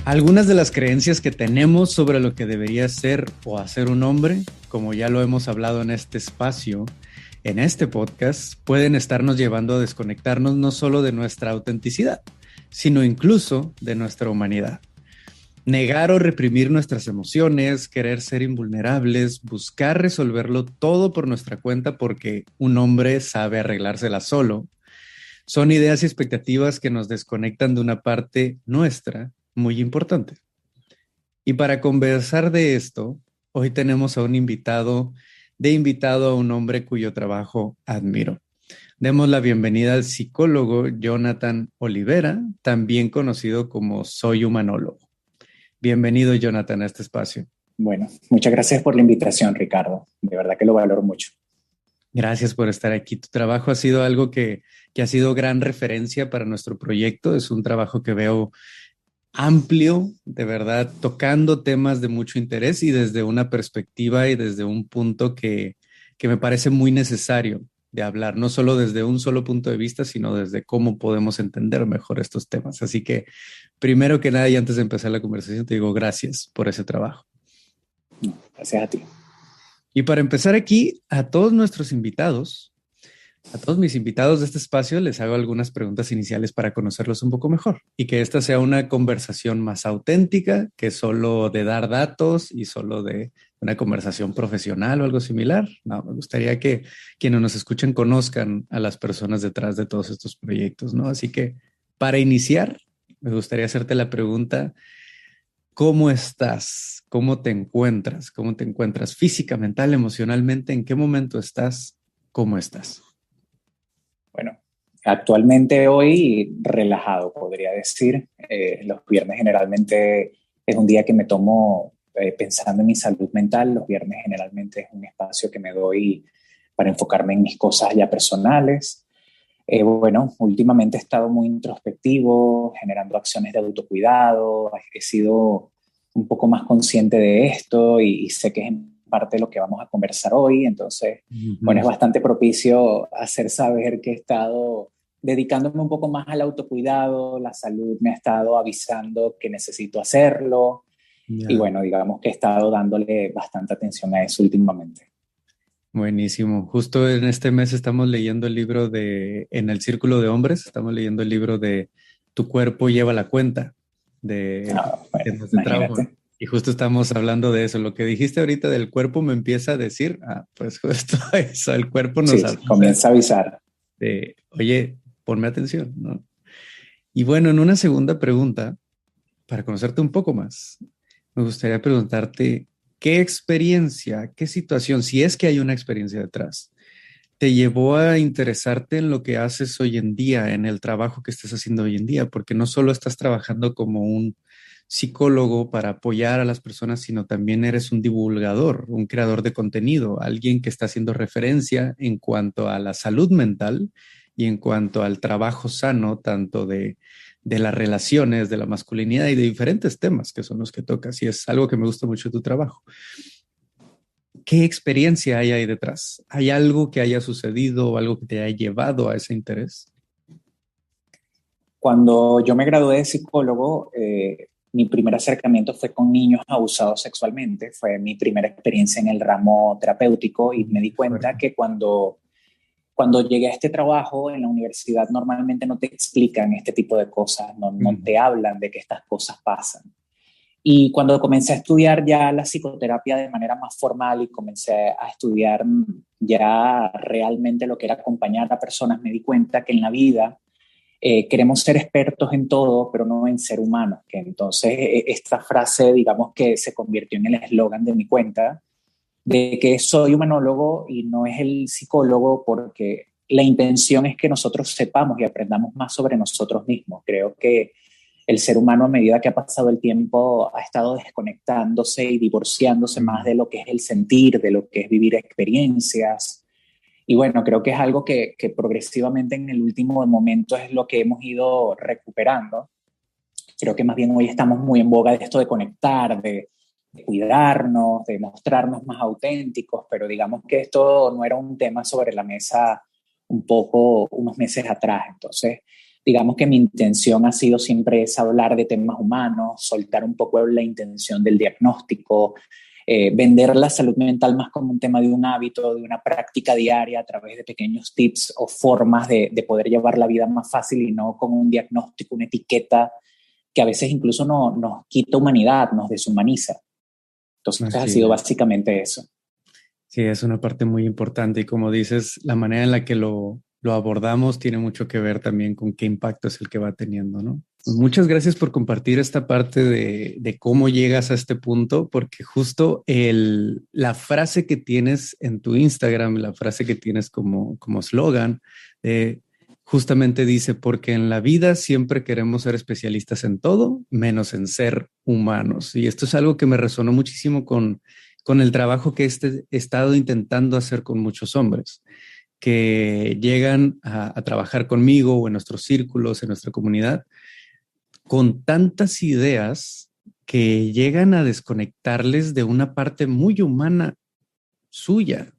Algunas de las creencias que tenemos sobre lo que debería ser o hacer un hombre, como ya lo hemos hablado en este espacio, en este podcast, pueden estarnos llevando a desconectarnos no solo de nuestra autenticidad, sino incluso de nuestra humanidad. Negar o reprimir nuestras emociones, querer ser invulnerables, buscar resolverlo todo por nuestra cuenta porque un hombre sabe arreglársela solo, son ideas y expectativas que nos desconectan de una parte nuestra muy importante. Y para conversar de esto, hoy tenemos a un invitado a un hombre cuyo trabajo admiro. Demos la bienvenida al psicólogo Jonathan Olivera, también conocido como Soy Humanólogo. Bienvenido, Jonathan, a este espacio. Bueno, muchas gracias por la invitación, Ricardo. De verdad que lo valoro mucho. Gracias por estar aquí. Tu trabajo ha sido algo que ha sido gran referencia para nuestro proyecto. Es un trabajo que veo amplio, de verdad, tocando temas de mucho interés y desde una perspectiva y desde un punto que me parece muy necesario de hablar, no solo desde un solo punto de vista, sino desde cómo podemos entender mejor estos temas. Así que, primero que nada, y antes de empezar la conversación, te digo gracias por ese trabajo. Gracias a ti. Y para empezar aquí, a todos mis invitados de este espacio les hago algunas preguntas iniciales para conocerlos un poco mejor y que esta sea una conversación más auténtica que solo de dar datos y solo de una conversación profesional o algo similar. No, me gustaría que quienes nos escuchen conozcan a las personas detrás de todos estos proyectos, ¿no? Así que para iniciar, me gustaría hacerte la pregunta, ¿cómo estás? ¿Cómo te encuentras? ¿Cómo te encuentras física, mental, emocionalmente? ¿En qué momento estás? ¿Cómo estás? Bueno, actualmente hoy relajado, podría decir. Los viernes generalmente es un día que me tomo pensando en mi salud mental. Los viernes generalmente es un espacio que me doy para enfocarme en mis cosas ya personales. Bueno, últimamente he estado muy introspectivo, generando acciones de autocuidado. He sido un poco más consciente de esto y sé que es en parte lo que vamos a conversar hoy. Entonces, bueno, es bastante propicio hacer saber que he estado dedicándome un poco más al autocuidado. La salud me ha estado avisando que necesito hacerlo. Y bueno, digamos que he estado dándole bastante atención a eso últimamente. Buenísimo. Justo en este mes estamos leyendo el libro En el Círculo de Hombres, estamos leyendo el libro de Tu cuerpo lleva la cuenta, de Bueno, temas de trauma. imagínate. Y justo estamos hablando de eso. Lo que dijiste ahorita del cuerpo me empieza a decir, pues justo eso, el cuerpo nos Sí, avisa comienza a avisar. de, oye, ponme atención, ¿no? Y bueno, en una segunda pregunta, para conocerte un poco más, me gustaría preguntarte, ¿qué experiencia, qué situación, si es que hay una experiencia detrás, te llevó a interesarte en lo que haces hoy en día, en el trabajo que estás haciendo hoy en día? Porque no solo estás trabajando como un psicólogo para apoyar a las personas, sino también eres un divulgador, un creador de contenido, alguien que está haciendo referencia en cuanto a la salud mental y en cuanto al trabajo sano, tanto de las relaciones, de la masculinidad y de diferentes temas que son los que tocas. Y es algo que me gusta mucho de tu trabajo. ¿Qué experiencia hay ahí detrás? ¿Hay algo que haya sucedido o algo que te haya llevado a ese interés? Cuando yo me gradué de psicólogo, mi primer acercamiento fue con niños abusados sexualmente. Fue mi primera experiencia en el ramo terapéutico y me di cuenta Fuerte. que cuando llegué a este trabajo en la universidad normalmente no te explican este tipo de cosas, no te hablan de que estas cosas pasan. Y cuando comencé a estudiar ya la psicoterapia de manera más formal y comencé a estudiar ya realmente lo que era acompañar a personas, me di cuenta que en la vida queremos ser expertos en todo, pero no en ser humanos. Que entonces esta frase, digamos que se convirtió en el eslogan de mi cuenta, de que soy humanólogo y no es el psicólogo, porque la intención es que nosotros sepamos y aprendamos más sobre nosotros mismos. Creo que el ser humano, a medida que ha pasado el tiempo, ha estado desconectándose y divorciándose más de lo que es el sentir, de lo que es vivir experiencias. Y bueno, creo que es algo que progresivamente en el último momento es lo que hemos ido recuperando. Creo que más bien hoy estamos muy en boga de esto de conectar, de cuidarnos, de mostrarnos más auténticos, pero digamos que esto no era un tema sobre la mesa un poco unos meses atrás. Entonces, digamos que mi intención ha sido siempre es hablar de temas humanos, soltar un poco la intención del diagnóstico, vender la salud mental más como un tema de un hábito, de una práctica diaria a través de pequeños tips o formas de poder llevar la vida más fácil y no con un diagnóstico, una etiqueta que a veces incluso nos quita humanidad, nos deshumaniza. Entonces ha sido básicamente eso. Sí, es una parte muy importante y como dices, la manera en la que lo abordamos tiene mucho que ver también con qué impacto es el que va teniendo, ¿no? Pues muchas gracias por compartir esta parte de cómo llegas a este punto, porque justo la frase que tienes en tu Instagram, la frase que tienes como eslogan, justamente dice, porque en la vida siempre queremos ser especialistas en todo, menos en ser humanos. Y esto es algo que me resonó muchísimo con el trabajo que he estado intentando hacer con muchos hombres que llegan a trabajar conmigo o en nuestros círculos, en nuestra comunidad, con tantas ideas que llegan a desconectarles de una parte muy humana suya,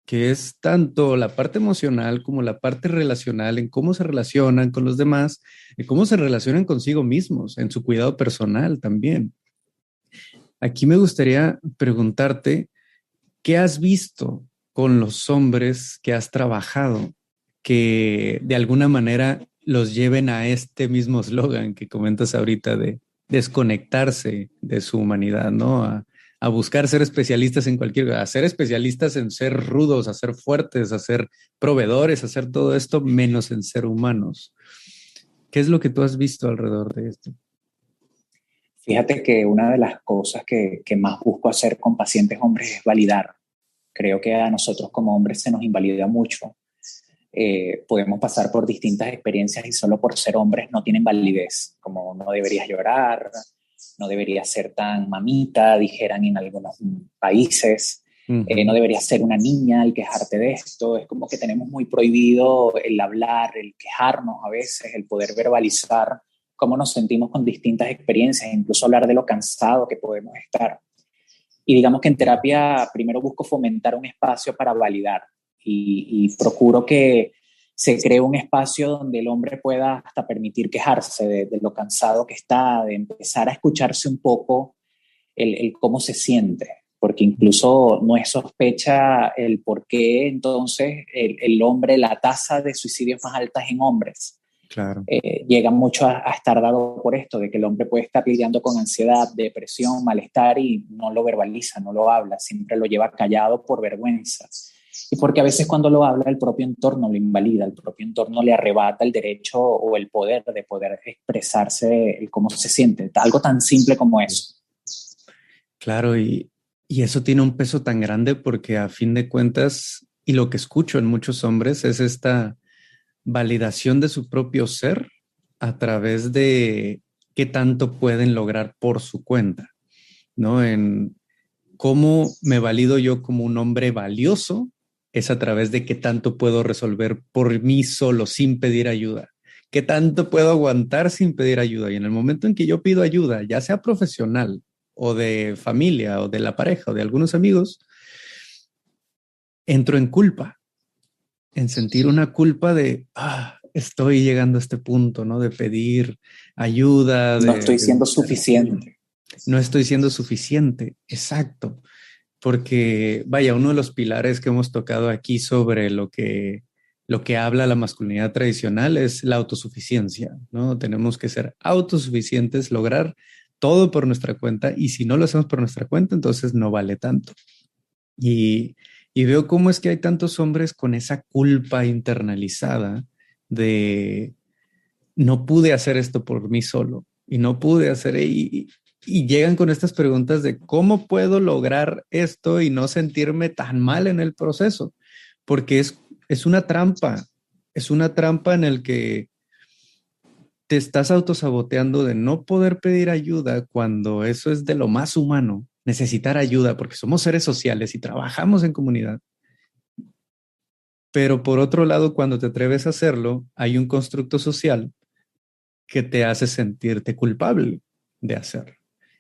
que es tanto la parte emocional como la parte relacional, en cómo se relacionan con los demás, en cómo se relacionan consigo mismos, en su cuidado personal también. Aquí me gustaría preguntarte, ¿qué has visto con los hombres que has trabajado que de alguna manera los lleven a este mismo eslogan que comentas ahorita de desconectarse de su humanidad, ¿no? A buscar ser especialistas en cualquier cosa, a ser especialistas en ser rudos, a ser fuertes, a ser proveedores, a hacer todo esto, menos en ser humanos. ¿Qué es lo que tú has visto alrededor de esto? Fíjate que una de las cosas que más busco hacer con pacientes hombres es validar. Creo que a nosotros como hombres se nos invalida mucho. Podemos pasar por distintas experiencias y solo por ser hombres no tienen validez, como no deberías llorar, no deberías ser tan mamita, dijeran en algunos países, no deberías ser una niña y quejarte de esto. Es como que tenemos muy prohibido el hablar, el quejarnos a veces, el poder verbalizar cómo nos sentimos con distintas experiencias, incluso hablar de lo cansado que podemos estar. Y digamos que en terapia primero busco fomentar un espacio para validar y procuro que se cree un espacio donde el hombre pueda hasta permitir quejarse de lo cansado que está, de empezar a escucharse un poco el cómo se siente, porque incluso no es sospecha el por qué entonces el hombre, la tasa de suicidios más alta es en hombres. Claro. Llega mucho a estar dado por esto, de que el hombre puede estar lidiando con ansiedad, depresión, malestar y no lo verbaliza, no lo habla, siempre lo lleva callado por vergüenza. Y porque a veces cuando lo habla el propio entorno lo invalida, el propio entorno le arrebata el derecho o el poder de poder expresarse el cómo se siente, algo tan simple como eso. Claro, y eso tiene un peso tan grande porque a fin de cuentas, y lo que escucho en muchos hombres es esta validación de su propio ser a través de qué tanto pueden lograr por su cuenta, ¿no? En cómo me valido yo como un hombre valioso es a través de qué tanto puedo resolver por mí solo sin pedir ayuda, qué tanto puedo aguantar sin pedir ayuda. Y en el momento en que yo pido ayuda, ya sea profesional o de familia o de la pareja o de algunos amigos, entro en culpa, en sentir una culpa de, estoy llegando a este punto, ¿no? De pedir ayuda. No estoy siendo suficiente. No estoy siendo suficiente, exacto. Porque, vaya, uno de los pilares que hemos tocado aquí sobre lo que habla la masculinidad tradicional es la autosuficiencia, ¿no? Tenemos que ser autosuficientes, lograr todo por nuestra cuenta, y si no lo hacemos por nuestra cuenta, entonces no vale tanto. Y veo cómo es que hay tantos hombres con esa culpa internalizada de no pude hacer esto por mí solo y no pude hacer y llegan con estas preguntas de cómo puedo lograr esto y no sentirme tan mal en el proceso, porque es una trampa en el que te estás autosaboteando de no poder pedir ayuda cuando eso es de lo más humano, necesitar ayuda porque somos seres sociales y trabajamos en comunidad. Pero por otro lado, cuando te atreves a hacerlo, hay un constructo social que te hace sentirte culpable de hacerlo.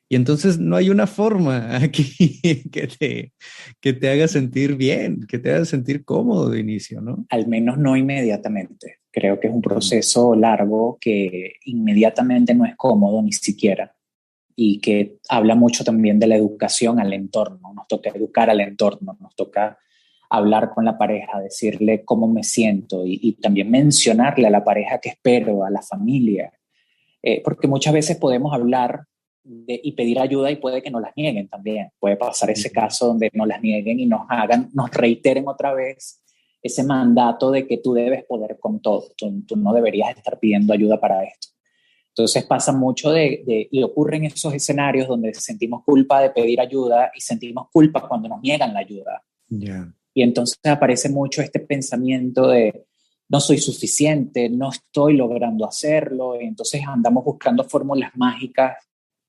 Y entonces no hay una forma aquí que te haga sentir bien, que te haga sentir cómodo de inicio, ¿no? Al menos no inmediatamente. Creo que es un proceso largo que inmediatamente no es cómodo ni siquiera, y que habla mucho también de la educación al entorno. Nos toca educar al entorno, nos toca hablar con la pareja, decirle cómo me siento y también mencionarle a la pareja que espero, a la familia, porque muchas veces podemos hablar y pedir ayuda y puede que nos las nieguen también. Puede pasar ese caso donde nos las nieguen y nos reiteren otra vez ese mandato de que tú debes poder con todo, tú no deberías estar pidiendo ayuda para esto. Entonces pasa mucho y ocurren esos escenarios donde sentimos culpa de pedir ayuda y sentimos culpa cuando nos niegan la ayuda. Yeah. Y entonces aparece mucho este pensamiento de no soy suficiente, no estoy logrando hacerlo, y entonces andamos buscando fórmulas mágicas,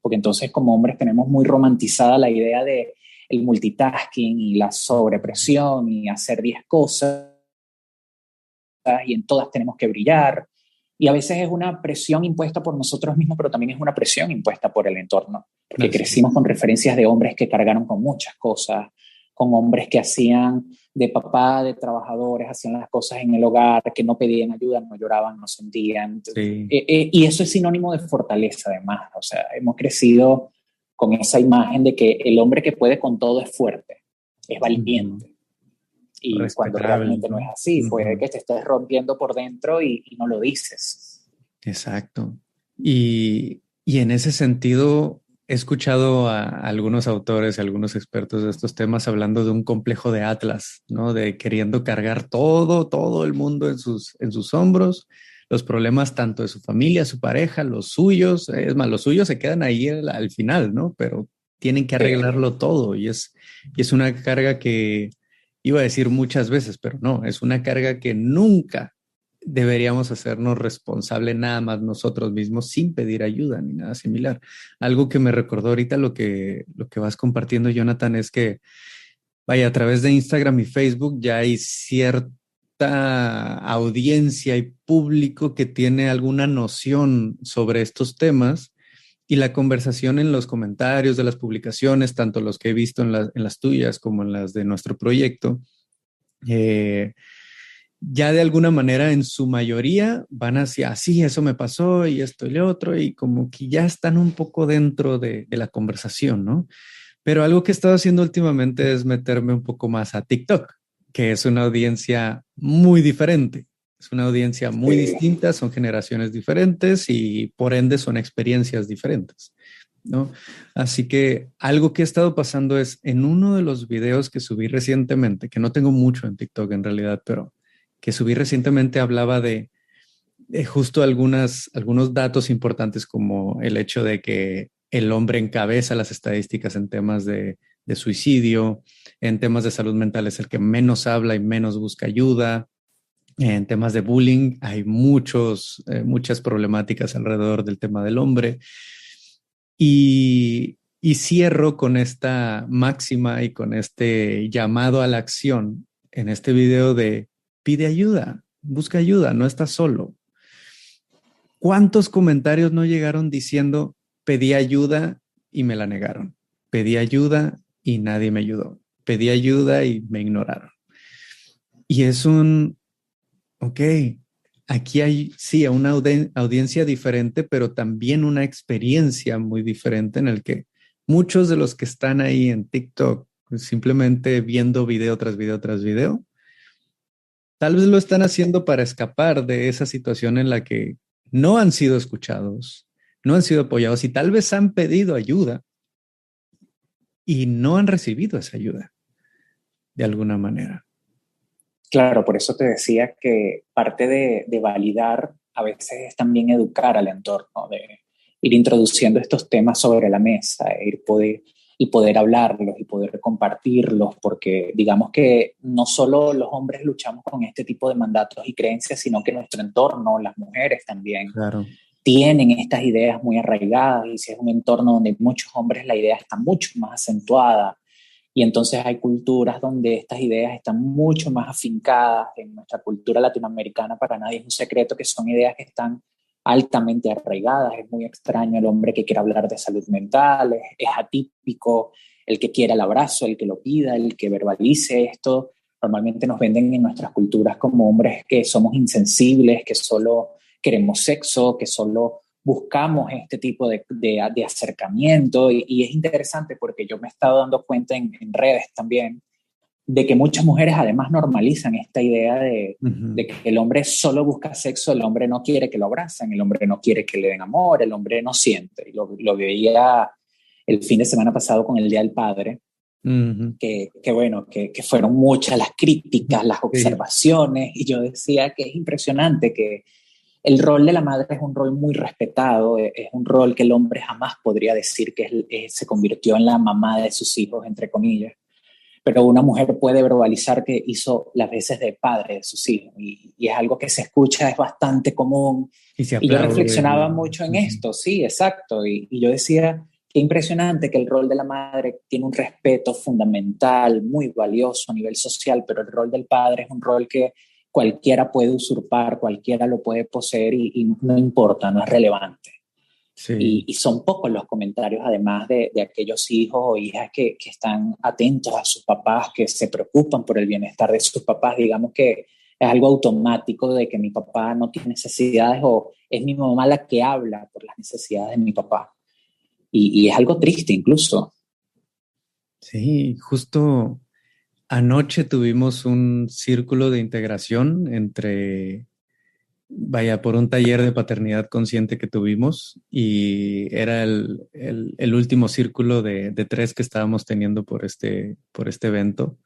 porque entonces como hombres tenemos muy romantizada la idea de el multitasking y la sobrepresión y hacer 10 cosas y en todas tenemos que brillar. Y a veces es una presión impuesta por nosotros mismos, pero también es una presión impuesta por el entorno, porque crecimos con referencias de hombres que cargaron con muchas cosas, con hombres que hacían de papá, de trabajadores, hacían las cosas en el hogar, que no pedían ayuda, no lloraban, no sentían. Sí. Y eso es sinónimo de fortaleza, además. O sea, hemos crecido con esa imagen de que el hombre que puede con todo es fuerte, es valiente. Y cuando realmente no es así, puede que te estés rompiendo por dentro y no lo dices. Exacto. Y en ese sentido, he escuchado a algunos autores y algunos expertos de estos temas hablando de un complejo de Atlas, ¿no? De queriendo cargar todo el mundo en sus hombros, los problemas tanto de su familia, su pareja, los suyos, es más, los suyos se quedan ahí al final, ¿no? Pero tienen que arreglarlo todo y es una carga que iba a decir muchas veces, pero no, es una carga que nunca deberíamos hacernos responsable nada más nosotros mismos sin pedir ayuda ni nada similar. Algo que me recordó ahorita lo que vas compartiendo, Jonathan, es que, vaya, a través de Instagram y Facebook ya hay cierta audiencia y público que tiene alguna noción sobre estos temas y la conversación en los comentarios de las publicaciones, tanto los que he visto en las tuyas como en las de nuestro proyecto, ya de alguna manera en su mayoría van hacia, así, eso me pasó y esto y lo otro, y como que ya están un poco dentro de la conversación, ¿no? Pero algo que he estado haciendo últimamente es meterme un poco más a TikTok, que es una audiencia muy diferente. Es una audiencia muy distinta, son generaciones diferentes y por ende son experiencias diferentes, ¿no? Así que algo que ha estado pasando es en uno de los videos que subí recientemente, que no tengo mucho en TikTok en realidad, pero que subí recientemente hablaba de justo algunos datos importantes como el hecho de que el hombre encabeza las estadísticas en temas de suicidio, en temas de salud mental es el que menos habla y menos busca ayuda. En temas de bullying hay muchas problemáticas alrededor del tema del hombre. Y cierro con esta máxima y con este llamado a la acción en este video de pide ayuda, busca ayuda, no estás solo. ¿Cuántos comentarios no llegaron diciendo pedí ayuda y me la negaron? Pedí ayuda y nadie me ayudó. Pedí ayuda y me ignoraron. Y es ok, aquí hay, sí, una audiencia diferente, pero también una experiencia muy diferente en el que muchos de los que están ahí en TikTok, simplemente viendo video tras video tras video, tal vez lo están haciendo para escapar de esa situación en la que no han sido escuchados, no han sido apoyados y tal vez han pedido ayuda y no han recibido esa ayuda de alguna manera. Claro, por eso te decía que parte de validar a veces es también educar al entorno, de ir introduciendo estos temas sobre la mesa, y poder hablarlos y poder compartirlos, porque digamos que no solo los hombres luchamos con este tipo de mandatos y creencias, sino que nuestro entorno, las mujeres también, claro, tienen estas ideas muy arraigadas, y si es un entorno donde muchos hombres la idea está mucho más acentuada. Y entonces hay culturas donde estas ideas están mucho más afincadas. En nuestra cultura latinoamericana para nadie es un secreto que son ideas que están altamente arraigadas. Es muy extraño el hombre que quiera hablar de salud mental, es atípico el que quiera el abrazo, el que lo pida, el que verbalice esto. Normalmente nos venden en nuestras culturas como hombres que somos insensibles, que solo queremos sexo, que solo buscamos este tipo de acercamiento. Y es interesante porque yo me he estado dando cuenta en redes también de que muchas mujeres además normalizan esta idea de que el hombre solo busca sexo, el hombre no quiere que lo abracen, el hombre no quiere que le den amor, el hombre no siente. Y lo veía el fin de semana pasado con el Día del Padre, que bueno, que fueron muchas las críticas, las Sí. observaciones, y yo decía que es impresionante que el rol de la madre es un rol muy respetado, es un rol que el hombre jamás podría decir que se convirtió en la mamá de sus hijos, entre comillas, pero una mujer puede verbalizar que hizo las veces de padre de sus hijos, y es algo que se escucha, es bastante común, Y se y yo aplaude. reflexionaba mucho en esto, sí, exacto, y yo decía, qué impresionante que el rol de la madre tiene un respeto fundamental, muy valioso a nivel social, pero el rol del padre es un rol que cualquiera puede usurpar, cualquiera lo puede poseer y no importa, no es relevante. Sí. Y son pocos los comentarios, además de aquellos hijos o hijas que están atentos a sus papás, que se preocupan por el bienestar de sus papás. Digamos que es algo automático de que mi papá no tiene necesidades o es mi mamá la que habla por las necesidades de mi papá. Y es algo triste incluso. Sí, justo anoche tuvimos un círculo de integración entre, vaya, por un taller de paternidad consciente que tuvimos y era el último círculo de tres que estábamos teniendo por este evento.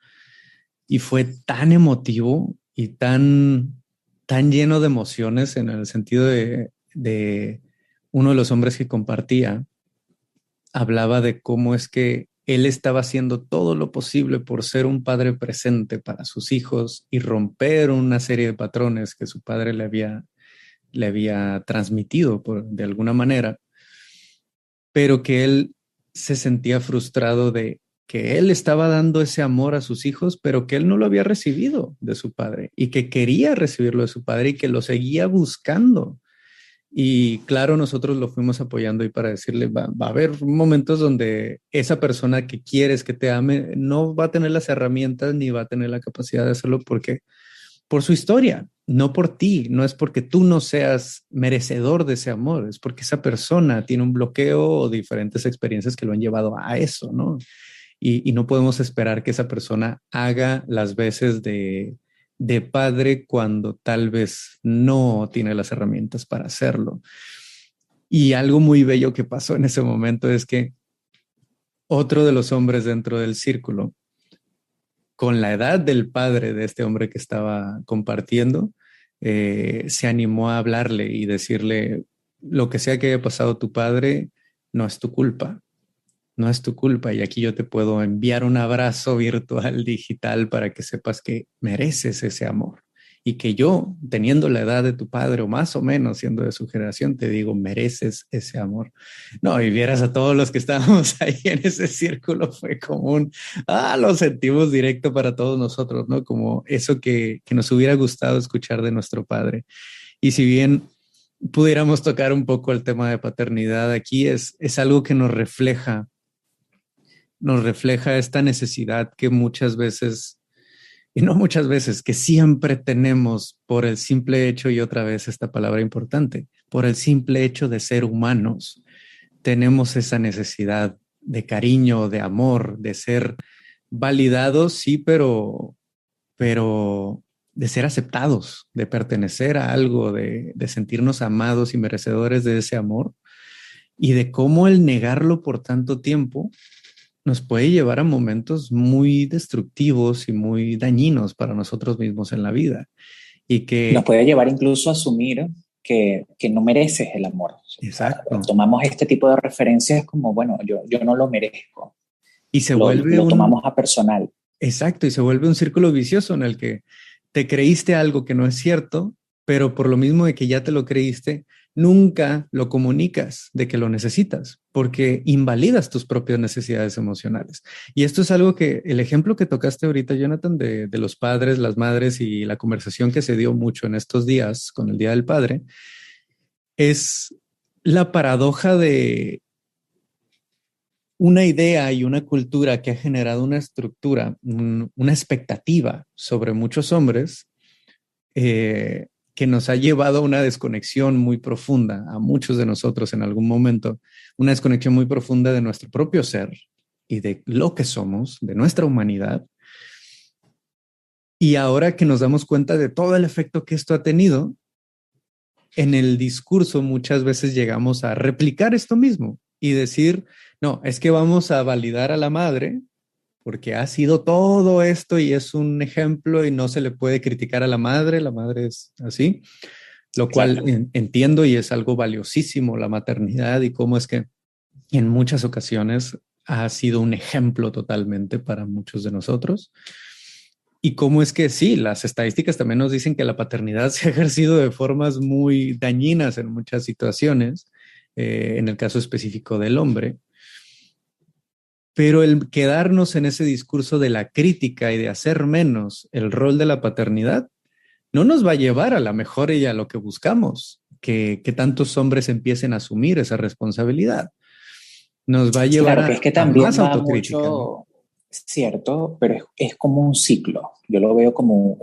Y fue tan emotivo y tan lleno de emociones en el sentido de uno de los hombres que compartía, hablaba de cómo es que él estaba haciendo todo lo posible por ser un padre presente para sus hijos y romper una serie de patrones que su padre le había transmitido de alguna manera, pero que él se sentía frustrado de que él estaba dando ese amor a sus hijos, pero que él no lo había recibido de su padre y que quería recibirlo de su padre y que lo seguía buscando. Y claro, nosotros lo fuimos apoyando y para decirle, va a haber momentos donde esa persona que quieres que te ame no va a tener las herramientas ni va a tener la capacidad de hacerlo porque por su historia, no por ti, no es porque tú no seas merecedor de ese amor, es porque esa persona tiene un bloqueo o diferentes experiencias que lo han llevado a eso, ¿no? Y no podemos esperar que esa persona haga las veces de padre cuando tal vez no tiene las herramientas para hacerlo. Y algo muy bello que pasó en ese momento es que otro de los hombres dentro del círculo, con la edad del padre de este hombre que estaba compartiendo, se animó a hablarle y decirle, lo que sea que haya pasado tu padre, no es tu culpa, no es tu culpa. Y aquí yo te puedo enviar un abrazo virtual digital para que sepas que mereces ese amor. Y que yo, teniendo la edad de tu padre o más o menos siendo de su generación, te digo, mereces ese amor. No, y vieras a todos los que estábamos ahí en ese círculo, fue como lo sentimos directo para todos nosotros, ¿no? Como eso que nos hubiera gustado escuchar de nuestro padre. Y si bien pudiéramos tocar un poco el tema de paternidad aquí, es algo que nos refleja esta necesidad que muchas veces, y no muchas veces, que siempre tenemos por el simple hecho, y otra vez esta palabra importante, por el simple hecho de ser humanos, tenemos esa necesidad de cariño, de amor, de ser validados, sí, pero de ser aceptados, de pertenecer a algo, de sentirnos amados y merecedores de ese amor, y de cómo el negarlo por tanto tiempo nos puede llevar a momentos muy destructivos y muy dañinos para nosotros mismos en la vida. Y Nos que, puede llevar incluso a asumir que no mereces el amor. O sea, exacto, tomamos este tipo de referencias como, bueno, yo no lo merezco. y se vuelve Lo tomamos a personal. exacto, y se vuelve un círculo vicioso en el que te creíste algo que no es cierto, pero por lo mismo de que ya te lo creíste, nunca lo comunicas de que lo necesitas, porque invalidas tus propias necesidades emocionales. Y esto es algo que el ejemplo que tocaste ahorita, Jonathan, de los padres, las madres y la conversación que se dio mucho en estos días con el Día del Padre, es la paradoja una idea y una cultura que ha generado una estructura, una expectativa sobre muchos hombres que nos ha llevado a una desconexión muy profunda, a muchos de nosotros en algún momento, una desconexión muy profunda de nuestro propio ser y de lo que somos, de nuestra humanidad. Y ahora que nos damos cuenta de todo el efecto que esto ha tenido, en el discurso muchas veces llegamos a replicar esto mismo y decir, no, es que vamos a validar a la madre porque ha sido todo esto y es un ejemplo y no se le puede criticar a la madre es así, lo cual entiendo y es algo valiosísimo, la maternidad y cómo es que en muchas ocasiones ha sido un ejemplo totalmente para muchos de nosotros. Y cómo es que sí, las estadísticas también nos dicen que la paternidad se ha ejercido de formas muy dañinas en muchas situaciones, en el caso específico del hombre. Pero el quedarnos en ese discurso de la crítica y de hacer menos el rol de la paternidad no nos va a llevar a la mejora y a lo que buscamos, que tantos hombres empiecen a asumir esa responsabilidad. Nos va a llevar claro, que es que también más va autocrítica, ¿no? mucho, cierto, pero es como un ciclo. Yo lo veo como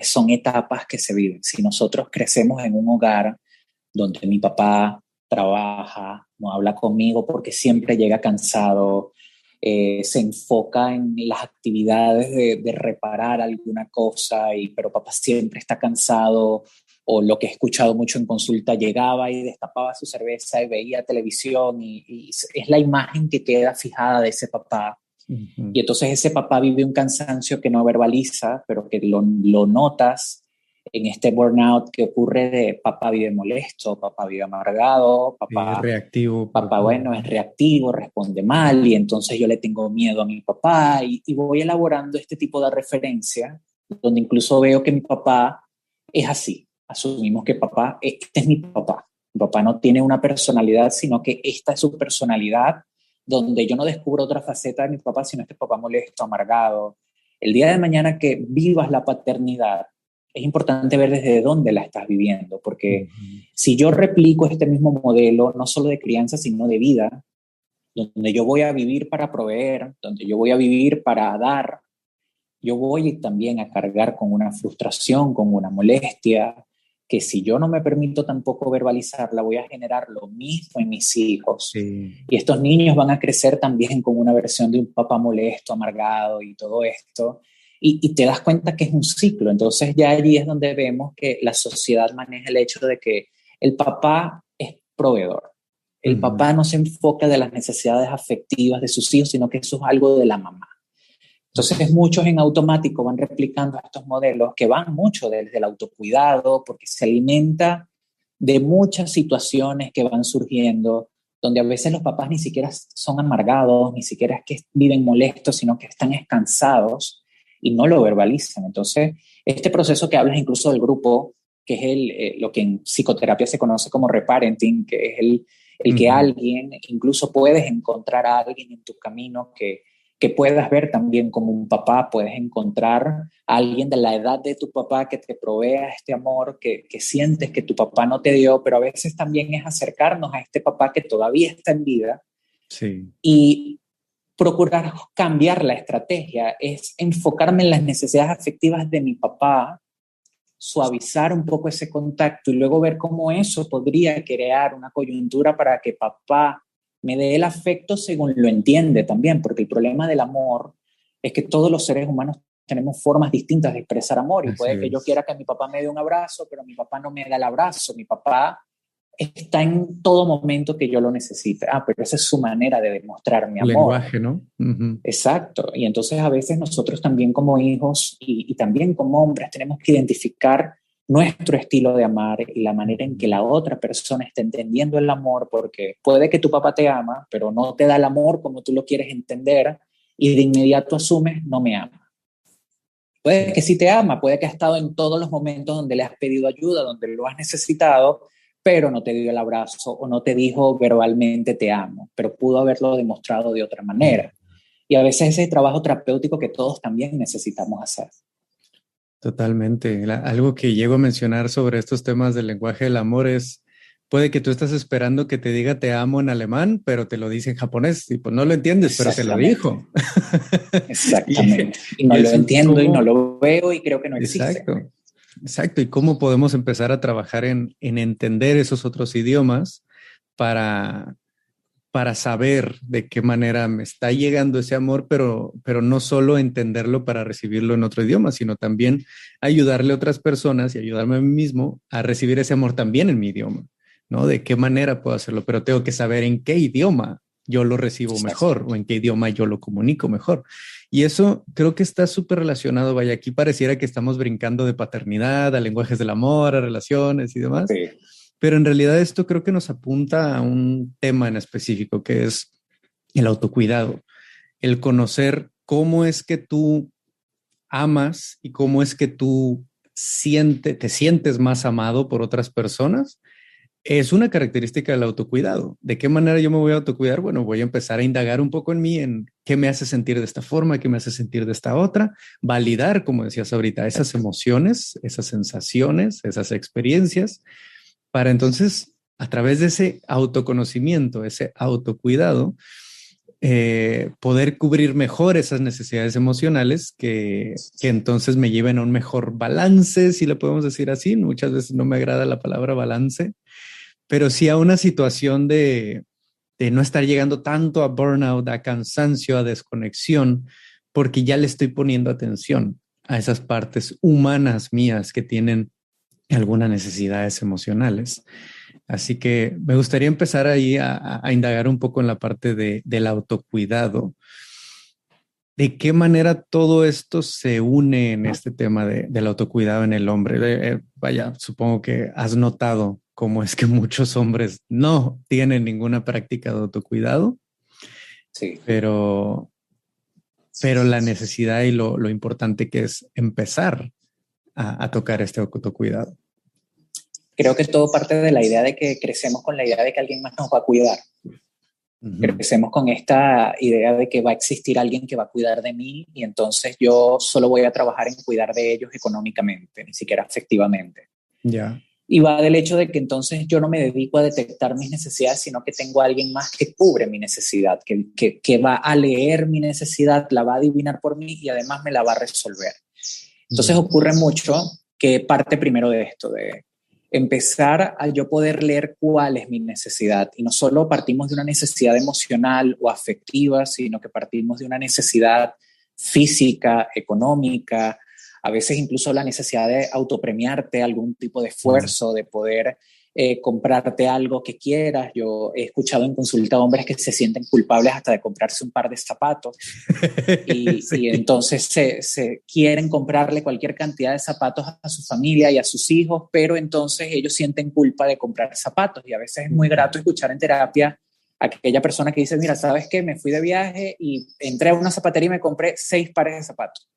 son etapas que se viven. Si nosotros crecemos en un hogar donde mi papá trabaja, no habla conmigo porque siempre llega cansado, se enfoca en las actividades de reparar alguna cosa, pero papá siempre está cansado, o lo que he escuchado mucho en consulta, llegaba y destapaba su cerveza y veía televisión y es la imagen que queda fijada de ese papá. Uh-huh. Y entonces ese papá vive un cansancio que no verbaliza, pero que lo notas en este burnout que ocurre de papá vive molesto, papá vive amargado, Reactivo. papá bueno, es reactivo, responde mal y entonces yo le tengo miedo a mi papá y voy elaborando este tipo de referencia donde incluso veo que mi papá es así. Asumimos que papá, este es mi papá. Mi papá no tiene una personalidad, sino que esta es su personalidad, donde yo no descubro otra faceta de mi papá, sino este papá molesto, amargado. El día de mañana que vivas la paternidad, es importante ver desde dónde la estás viviendo, porque si yo replico este mismo modelo, no solo de crianza, sino de vida, donde yo voy a vivir para proveer, donde yo voy a vivir para dar, yo voy también a cargar con una frustración, con una molestia, que si yo no me permito tampoco verbalizarla, voy a generar lo mismo en mis hijos. Sí. Y estos niños van a crecer también con una versión de un papá molesto, amargado y todo esto. Y te das cuenta que es un ciclo. Entonces ya allí es donde vemos que la sociedad maneja el hecho de que el papá es proveedor. El papá no se enfoca de las necesidades afectivas de sus hijos, sino que eso es algo de la mamá. Entonces muchos en automático van replicando estos modelos que van mucho desde el autocuidado, porque se alimenta de muchas situaciones que van surgiendo, donde a veces los papás ni siquiera son amargados, ni siquiera es que viven molestos, sino que están cansados y no lo verbalizan. Entonces, este proceso que hablas incluso del grupo, que es lo que en psicoterapia se conoce como reparenting, que es el que alguien, incluso puedes encontrar a alguien en tu camino que puedas ver también como un papá, puedes encontrar a alguien de la edad de tu papá que te provea este amor, que sientes que tu papá no te dio, pero a veces también es acercarnos a este papá que todavía está en vida y procurar cambiar la estrategia, es enfocarme en las necesidades afectivas de mi papá, suavizar un poco ese contacto y luego ver cómo eso podría crear una coyuntura para que papá me dé el afecto según lo entiende también, porque el problema del amor es que todos los seres humanos tenemos formas distintas de expresar amor y puede que yo quiera que mi papá me dé un abrazo, pero mi papá no me da el abrazo, mi papá está en todo momento que yo lo necesite. Pero esa es su manera de demostrar mi amor. Lenguaje, ¿no? Exacto. Y entonces a veces nosotros también como hijos y también como hombres tenemos que identificar nuestro estilo de amar y la manera en que la otra persona está entendiendo el amor, porque puede que tu papá te ama, pero no te da el amor como tú lo quieres entender y de inmediato asumes, no me ama. Puede que sí te ama, puede que ha estado en todos los momentos donde le has pedido ayuda, donde lo has necesitado, pero no te dio el abrazo o no te dijo verbalmente te amo, pero pudo haberlo demostrado de otra manera. Y a veces ese trabajo terapéutico que todos también necesitamos hacer. Totalmente. Algo que llego a mencionar sobre estos temas del lenguaje del amor es puede que tú estás esperando que te diga te amo en alemán, pero te lo dice en japonés y pues no lo entiendes, pero te lo dijo. Exactamente. Y no lo entiendo y no lo veo y creo que no existe. Exacto. Exacto. ¿Y cómo podemos empezar a trabajar en entender esos otros idiomas para saber de qué manera me está llegando ese amor, pero no solo entenderlo para recibirlo en otro idioma, sino también ayudarle a otras personas y ayudarme a mí mismo a recibir ese amor también en mi idioma, ¿no? De qué manera puedo hacerlo, pero tengo que saber en qué idioma yo lo recibo mejor o en qué idioma yo lo comunico mejor. Y eso creo que está súper relacionado. Vaya, aquí pareciera que estamos brincando de paternidad a lenguajes del amor, a relaciones y demás. Sí. Pero en realidad esto creo que nos apunta a un tema en específico, que es el autocuidado, el conocer cómo es que tú amas y cómo es que tú te sientes más amado por otras personas. Es una característica del autocuidado. ¿De qué manera yo me voy a autocuidar? Bueno, voy a empezar a indagar un poco en mí, en qué me hace sentir de esta forma, qué me hace sentir de esta otra, validar, como decías ahorita, esas emociones, esas sensaciones, esas experiencias, para entonces, a través de ese autoconocimiento, ese autocuidado, poder cubrir mejor esas necesidades emocionales que entonces me lleven a un mejor balance, si le podemos decir así. Muchas veces no me agrada la palabra balance, pero sí a una situación de no estar llegando tanto a burnout, a cansancio, a desconexión, porque ya le estoy poniendo atención a esas partes humanas mías que tienen algunas necesidades emocionales. Así que me gustaría empezar ahí a indagar un poco en la parte del autocuidado. ¿De qué manera todo esto se une en este tema del autocuidado en el hombre? Vaya, supongo que has notado cómo es que muchos hombres no tienen ninguna práctica de autocuidado, sí. pero la necesidad y lo importante que es empezar a tocar este autocuidado. Creo que todo parte de la idea de que crecemos con la idea de que alguien más nos va a cuidar. Crecemos con esta idea de que va a existir alguien que va a cuidar de mí y entonces yo solo voy a trabajar en cuidar de ellos económicamente, ni siquiera afectivamente. Ya. Y va del hecho de que entonces yo no me dedico a detectar mis necesidades, sino que tengo a alguien más que cubre mi necesidad, que va a leer mi necesidad, la va a adivinar por mí y además me la va a resolver. Entonces ocurre mucho que parte primero de esto, de empezar a yo poder leer cuál es mi necesidad. Y no solo partimos de una necesidad emocional o afectiva, sino que partimos de una necesidad física, económica, a veces incluso la necesidad de autopremiarte, algún tipo de esfuerzo, de poder comprarte algo que quieras. Yo he escuchado en consulta a hombres que se sienten culpables hasta de comprarse un par de zapatos y, sí. Y entonces se quieren comprarle cualquier cantidad de zapatos a su familia y a sus hijos, pero entonces ellos sienten culpa de comprar zapatos y a veces es muy grato escuchar en terapia a aquella persona que dice, mira, ¿sabes qué? Me fui de viaje y entré a una zapatería y me compré 6 pares de zapatos.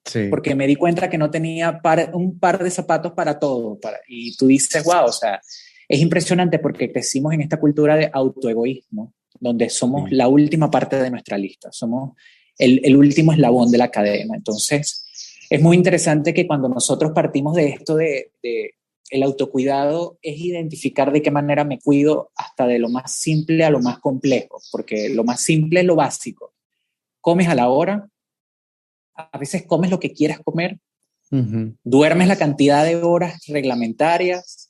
Sí. Porque me di cuenta que no tenía un par de zapatos para todo. Y tú dices, wow, o sea, es impresionante porque crecimos en esta cultura de autoegoísmo, donde somos la última parte de nuestra lista, somos el último eslabón de la cadena. Entonces, es muy interesante que cuando nosotros partimos de esto de el autocuidado, es identificar de qué manera me cuido hasta de lo más simple a lo más complejo, porque lo más simple es lo básico. Comes a la hora, a veces comes lo que quieras comer, duermes la cantidad de horas reglamentarias,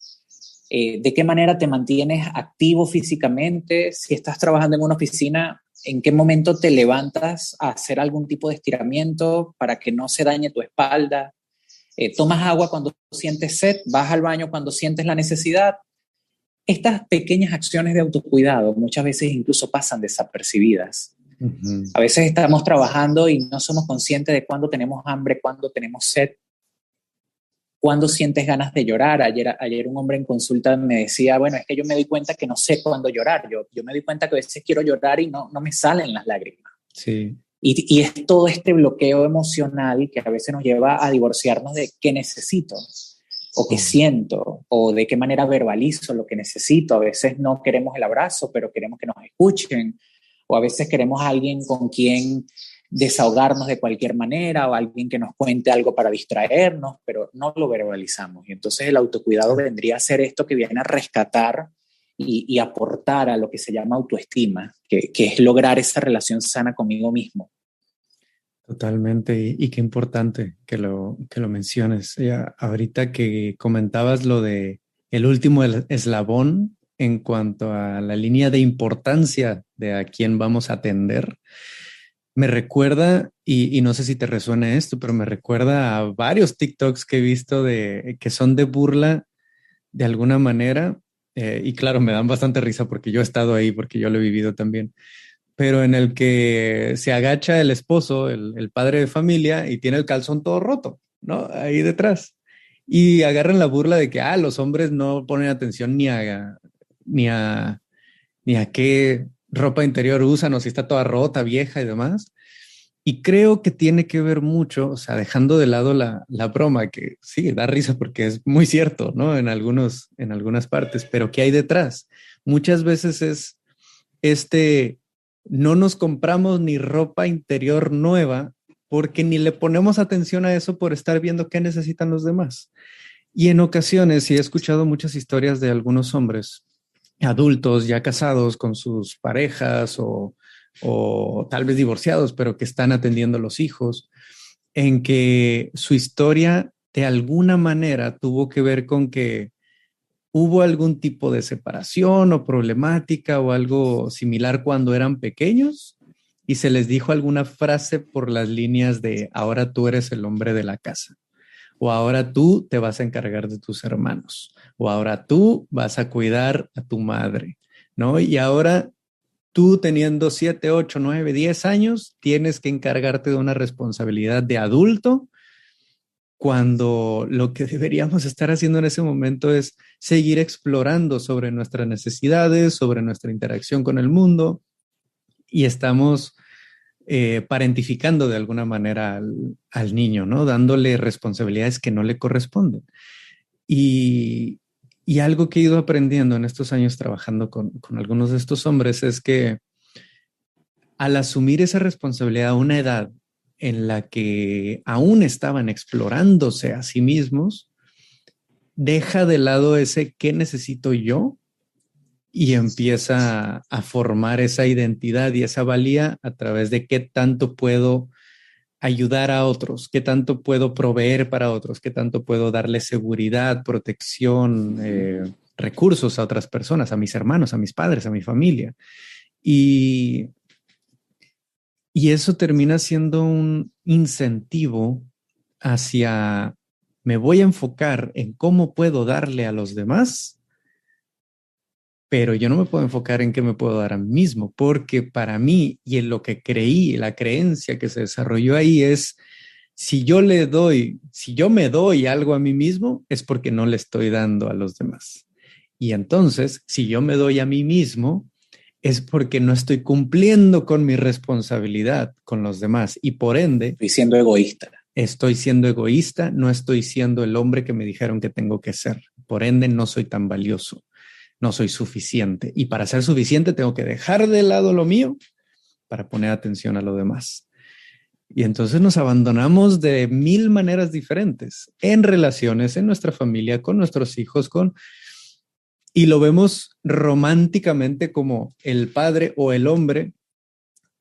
de qué manera te mantienes activo físicamente, si estás trabajando en una oficina, en qué momento te levantas a hacer algún tipo de estiramiento para que no se dañe tu espalda, tomas agua cuando sientes sed, vas al baño cuando sientes la necesidad. Estas pequeñas acciones de autocuidado muchas veces incluso pasan desapercibidas. A veces estamos trabajando y no somos conscientes de cuándo tenemos hambre, cuándo tenemos sed, cuándo sientes ganas de llorar. Ayer un hombre en consulta me decía, bueno, es que yo me doy cuenta que no sé cuándo llorar. Yo me doy cuenta que a veces quiero llorar y no me salen las lágrimas. Sí. Y es todo este bloqueo emocional que a veces nos lleva a divorciarnos de qué necesito o qué siento o de qué manera verbalizo lo que necesito. A veces no queremos el abrazo, pero queremos que nos escuchen. O a veces queremos a alguien con quien desahogarnos de cualquier manera o alguien que nos cuente algo para distraernos, pero no lo verbalizamos. Y entonces el autocuidado vendría a ser esto que viene a rescatar y aportar a lo que se llama autoestima, que es lograr esa relación sana conmigo mismo. Totalmente, y qué importante que lo menciones. Ya, ahorita que comentabas lo de el último eslabón en cuanto a la línea de importancia de a quién vamos a atender, me recuerda, y no sé si te resuena esto, pero me recuerda a varios TikToks que he visto que son de burla de alguna manera, y claro, me dan bastante risa porque yo he estado ahí, porque yo lo he vivido también, pero en el que se agacha el esposo, el padre de familia, y tiene el calzón todo roto, ¿no? Ahí detrás. Y agarran la burla de que, los hombres no ponen atención ni a, ni a qué ropa interior usan o si está toda rota, vieja y demás. Y creo que tiene que ver mucho, o sea, dejando de lado la broma, que sí, da risa porque es muy cierto, ¿no? En algunas partes, pero ¿qué hay detrás? Muchas veces es este, no nos compramos ni ropa interior nueva porque ni le ponemos atención a eso por estar viendo qué necesitan los demás. Y en ocasiones, sí he escuchado muchas historias de algunos hombres adultos ya casados con sus parejas o tal vez divorciados, pero que están atendiendo a los hijos, en que su historia de alguna manera tuvo que ver con que hubo algún tipo de separación o problemática o algo similar cuando eran pequeños y se les dijo alguna frase por las líneas de ahora tú eres el hombre de la casa o ahora tú te vas a encargar de tus hermanos o ahora tú vas a cuidar a tu madre, ¿no? Y ahora tú teniendo 7, 8, 9, 10 años tienes que encargarte de una responsabilidad de adulto cuando lo que deberíamos estar haciendo en ese momento es seguir explorando sobre nuestras necesidades, sobre nuestra interacción con el mundo y estamos parentificando de alguna manera al niño, ¿no? Dándole responsabilidades que no le corresponden. Y, y algo que he ido aprendiendo en estos años trabajando con algunos de estos hombres es que al asumir esa responsabilidad a una edad en la que aún estaban explorándose a sí mismos, deja de lado ese qué necesito yo y empieza a formar esa identidad y esa valía a través de qué tanto puedo ayudar a otros, qué tanto puedo proveer para otros, qué tanto puedo darle seguridad, protección, recursos a otras personas, a mis hermanos, a mis padres, a mi familia. Y Y eso termina siendo un incentivo hacia, me voy a enfocar en cómo puedo darle a los demás, pero yo no me puedo enfocar en qué me puedo dar a mí mismo, porque para mí y en lo que creí, la creencia que se desarrolló ahí es, si yo me doy algo a mí mismo, es porque no le estoy dando a los demás. Y entonces, si yo me doy a mí mismo, es porque no estoy cumpliendo con mi responsabilidad con los demás y por ende estoy siendo egoísta. Estoy siendo egoísta, no estoy siendo el hombre que me dijeron que tengo que ser. Por ende, no soy tan valioso, no soy suficiente. Y para ser suficiente tengo que dejar de lado lo mío para poner atención a lo demás. Y entonces nos abandonamos de mil maneras diferentes en relaciones, en nuestra familia, con nuestros hijos, y lo vemos románticamente como el padre o el hombre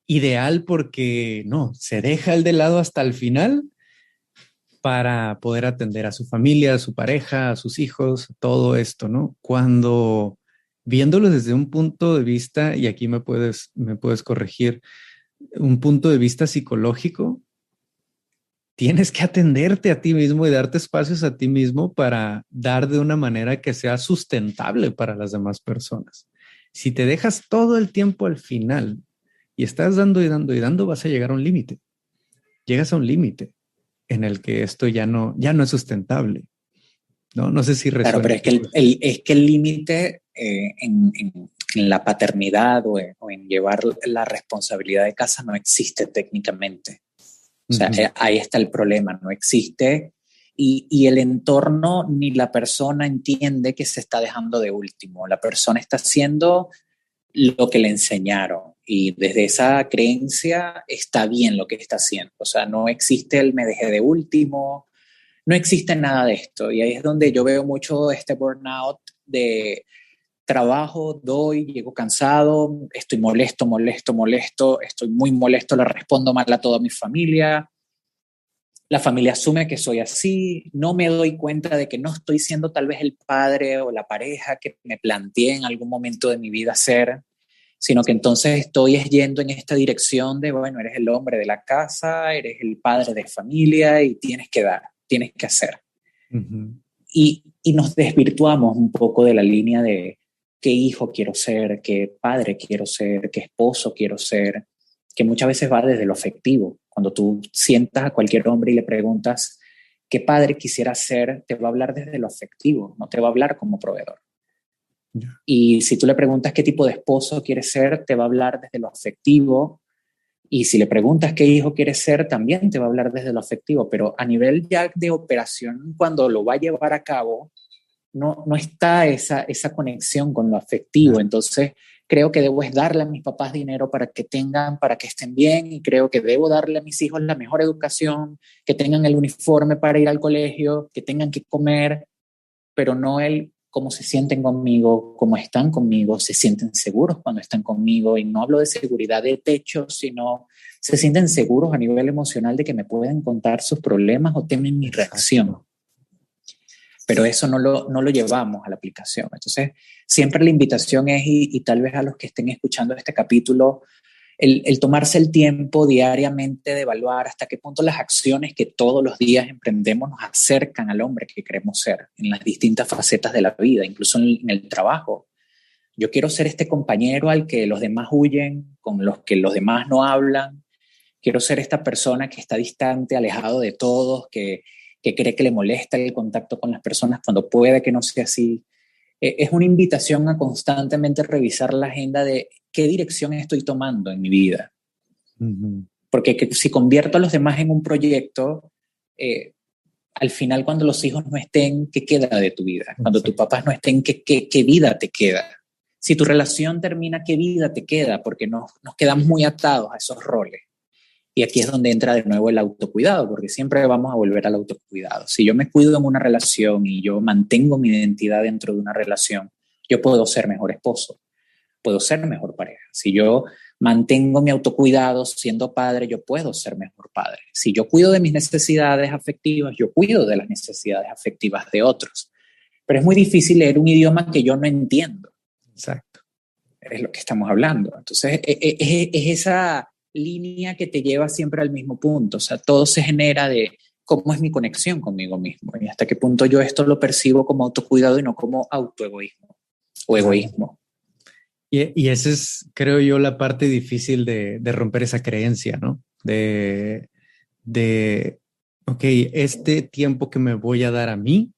ideal porque no, se deja el de lado hasta el final para poder atender a su familia, a su pareja, a sus hijos, todo esto, ¿no? Cuando viéndolo desde un punto de vista, y aquí me puedes corregir, un punto de vista psicológico, tienes que atenderte a ti mismo y darte espacios a ti mismo para dar de una manera que sea sustentable para las demás personas. Si te dejas todo el tiempo al final y estás dando y dando y dando, vas a llegar a un límite. Llegas a un límite en el que esto ya no es sustentable. No sé si resuena. Claro, pero es que el límite en la paternidad o en llevar la responsabilidad de casa no existe técnicamente. O sea, ahí está el problema, no existe y el entorno ni la persona entiende que se está dejando de último. La persona está haciendo lo que le enseñaron y desde esa creencia está bien lo que está haciendo. O sea, no existe el me dejé de último, no existe nada de esto. Y ahí es donde yo veo mucho este burnout de trabajo, doy, llego cansado, estoy molesto, estoy muy molesto, le respondo mal a toda mi familia. La familia asume que soy así, no me doy cuenta de que no estoy siendo tal vez el padre o la pareja que me planteé en algún momento de mi vida ser, sino que entonces estoy yendo en esta dirección de, bueno, eres el hombre de la casa, eres el padre de familia y tienes que dar, tienes que hacer. Uh-huh. Y nos desvirtuamos un poco de la línea de qué hijo quiero ser, qué padre quiero ser, qué esposo quiero ser, que muchas veces va desde lo afectivo. Cuando tú sientas a cualquier hombre y le preguntas qué padre quisiera ser, te va a hablar desde lo afectivo, no te va a hablar como proveedor. Yeah. Y si tú le preguntas qué tipo de esposo quieres ser, te va a hablar desde lo afectivo. Y si le preguntas qué hijo quieres ser, también te va a hablar desde lo afectivo. Pero a nivel ya de operación, cuando lo va a llevar a cabo, no está esa conexión con lo afectivo. Yeah. Entonces, creo que debo darle a mis papás dinero para que estén bien, y creo que debo darle a mis hijos la mejor educación, que tengan el uniforme para ir al colegio, que tengan que comer, pero no el cómo se sienten conmigo, cómo están conmigo, se sienten seguros cuando están conmigo. Y no hablo de seguridad de techo, sino se sienten seguros a nivel emocional de que me pueden contar sus problemas o temen mi reacción. Pero eso no lo llevamos a la aplicación. Entonces, siempre la invitación es, y tal vez a los que estén escuchando este capítulo, el tomarse el tiempo diariamente de evaluar hasta qué punto las acciones que todos los días emprendemos nos acercan al hombre que queremos ser en las distintas facetas de la vida, incluso en el trabajo. Yo quiero ser este compañero al que los demás huyen, con los que los demás no hablan. Quiero ser esta persona que está distante, alejado de todos, que cree que le molesta el contacto con las personas cuando puede que no sea así. Es una invitación a constantemente revisar la agenda de qué dirección estoy tomando en mi vida. Uh-huh. Porque si convierto a los demás en un proyecto, al final cuando los hijos no estén, ¿qué queda de tu vida? Cuando tus papás no estén, ¿qué vida te queda? Si tu relación termina, ¿qué vida te queda? Porque nos quedamos muy atados a esos roles. Y aquí es donde entra de nuevo el autocuidado, porque siempre vamos a volver al autocuidado. Si yo me cuido en una relación y yo mantengo mi identidad dentro de una relación, yo puedo ser mejor esposo, puedo ser mejor pareja. Si yo mantengo mi autocuidado siendo padre, yo puedo ser mejor padre. Si yo cuido de mis necesidades afectivas, yo cuido de las necesidades afectivas de otros. Pero es muy difícil leer un idioma que yo no entiendo. Exacto. Es lo que estamos hablando. Entonces, es esa línea que te lleva siempre al mismo punto. O sea, todo se genera de cómo es mi conexión conmigo mismo y hasta qué punto yo esto lo percibo como autocuidado y no como autoegoísmo o egoísmo. Y esa es, creo yo, la parte difícil de romper esa creencia, ¿no? De, ok, este tiempo que me voy a dar a mí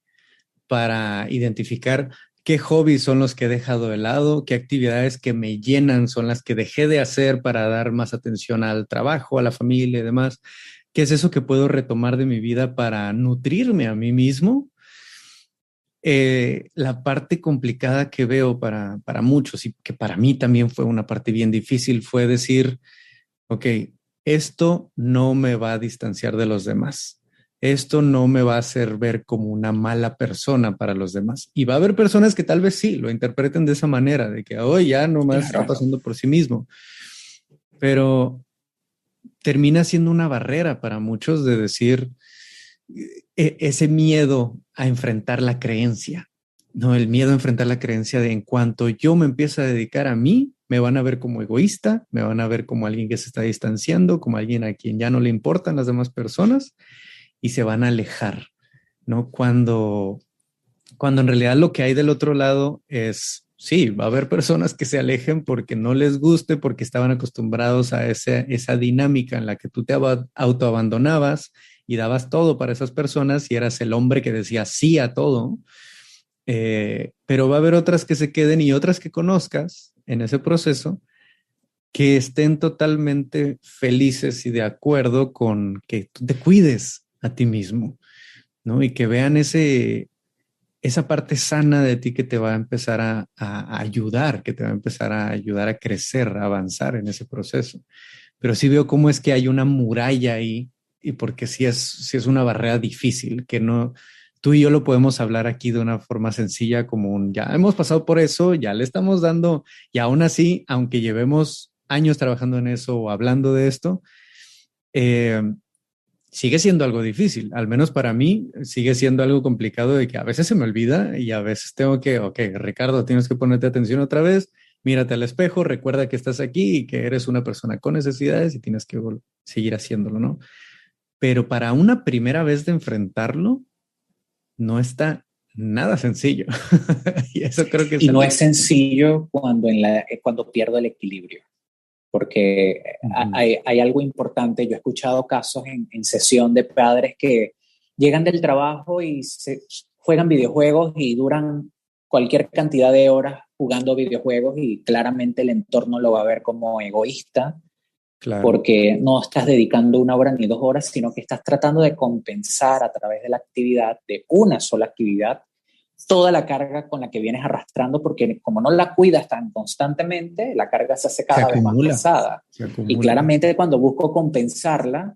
para identificar qué hobbies son los que he dejado de lado, qué actividades que me llenan son las que dejé de hacer para dar más atención al trabajo, a la familia y demás. ¿Qué es eso que puedo retomar de mi vida para nutrirme a mí mismo? La parte complicada que veo para muchos y que para mí también fue una parte bien difícil fue decir, ok, esto no me va a distanciar de los demás. Esto no me va a hacer ver como una mala persona para los demás. Y va a haber personas que tal vez sí lo interpreten de esa manera, de que hoy ya nomás está pasando por sí mismo. Pero termina siendo una barrera para muchos de decir ese miedo a enfrentar la creencia, ¿no? El miedo a enfrentar la creencia de en cuanto yo me empiezo a dedicar a mí, me van a ver como egoísta, me van a ver como alguien que se está distanciando, como alguien a quien ya no le importan las demás personas. Y se van a alejar, ¿no? Cuando en realidad lo que hay del otro lado es, sí, va a haber personas que se alejen porque no les guste, porque estaban acostumbrados a esa dinámica en la que tú te autoabandonabas y dabas todo para esas personas y eras el hombre que decía sí a todo. Pero va a haber otras que se queden y otras que conozcas en ese proceso que estén totalmente felices y de acuerdo con que tú te cuides a ti mismo, ¿no? Y que vean esa parte sana de ti que te va a empezar a ayudar, que te va a empezar a ayudar a crecer, a avanzar en ese proceso. Pero sí veo cómo es que hay una muralla ahí y porque sí es una barrera difícil, que no, tú y yo lo podemos hablar aquí de una forma sencilla, como ya hemos pasado por eso, ya le estamos dando, y aún así, aunque llevemos años trabajando en eso o hablando de esto, eh, sigue siendo algo difícil. Al menos para mí sigue siendo algo complicado de que a veces se me olvida y a veces tengo que, ok, Ricardo, tienes que ponerte atención otra vez, mírate al espejo, recuerda que estás aquí y que eres una persona con necesidades y tienes que seguir haciéndolo, ¿no? Pero para una primera vez de enfrentarlo, no está nada sencillo. Y eso creo que es Y no algo. es sencillo cuando pierdo el equilibrio, porque hay algo importante. Yo he escuchado casos en sesión de padres que llegan del trabajo y juegan videojuegos y duran cualquier cantidad de horas jugando videojuegos, y claramente el entorno lo va a ver como egoísta. Claro. Porque no estás dedicando 1 hora ni 2 horas, sino que estás tratando de compensar a través de la actividad, de una sola actividad, toda la carga con la que vienes arrastrando, porque como no la cuidas tan constantemente, la carga se hace cada vez más pesada. Y claramente cuando busco compensarla,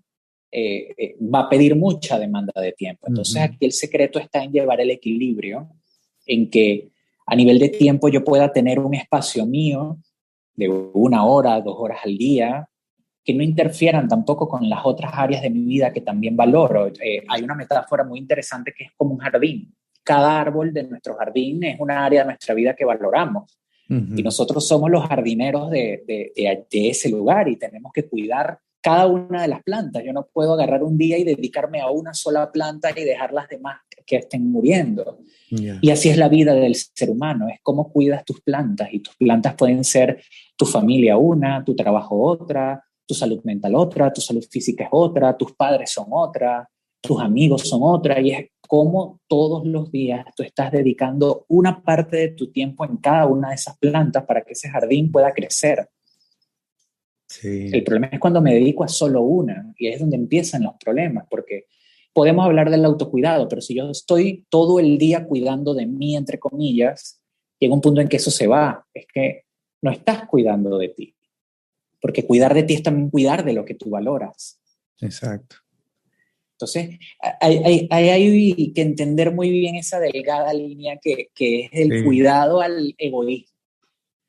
va a pedir mucha demanda de tiempo. Entonces aquí el secreto está en llevar el equilibrio, en que a nivel de tiempo yo pueda tener un espacio mío de 1 hora, 2 horas al día, que no interfieran tampoco con las otras áreas de mi vida que también valoro. Hay una metáfora muy interesante que es como un jardín. Cada árbol de nuestro jardín es una área de nuestra vida que valoramos. Y nosotros somos los jardineros de ese lugar y tenemos que cuidar cada una de las plantas. Yo no puedo agarrar un día y dedicarme a una sola planta y dejar las demás que estén muriendo. Yeah. Y así es la vida del ser humano, es cómo cuidas tus plantas, y tus plantas pueden ser tu familia una, tu trabajo otra, tu salud mental otra, tu salud física es otra, tus padres son otra, tus amigos son otra, y es como todos los días tú estás dedicando una parte de tu tiempo en cada una de esas plantas para que ese jardín pueda crecer. Sí. El problema es cuando me dedico a solo una, y es donde empiezan los problemas, porque podemos hablar del autocuidado, pero si yo estoy todo el día cuidando de mí, entre comillas, llega un punto en que eso se va, es que no estás cuidando de ti. Porque cuidar de ti es también cuidar de lo que tú valoras. Exacto. Entonces, hay que entender muy bien esa delgada línea que es el cuidado al egoísmo.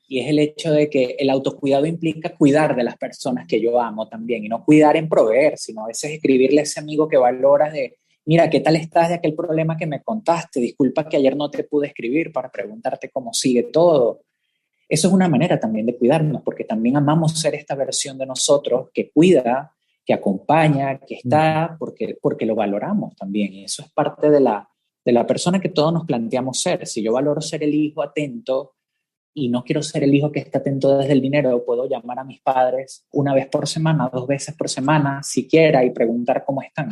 Y es el hecho de que el autocuidado implica cuidar de las personas que yo amo también. Y no cuidar en proveer, sino a veces escribirle a ese amigo que valoras de, mira, ¿qué tal estás de aquel problema que me contaste? Disculpa que ayer no te pude escribir para preguntarte cómo sigue todo. Eso es una manera también de cuidarnos, porque también amamos ser esta versión de nosotros que cuida, que acompaña, que está, porque lo valoramos también. Y eso es parte de la persona que todos nos planteamos ser. Si yo valoro ser el hijo atento y no quiero ser el hijo que está atento desde el dinero, puedo llamar a mis padres 1 vez por semana, 2 veces por semana, siquiera, y preguntar cómo están,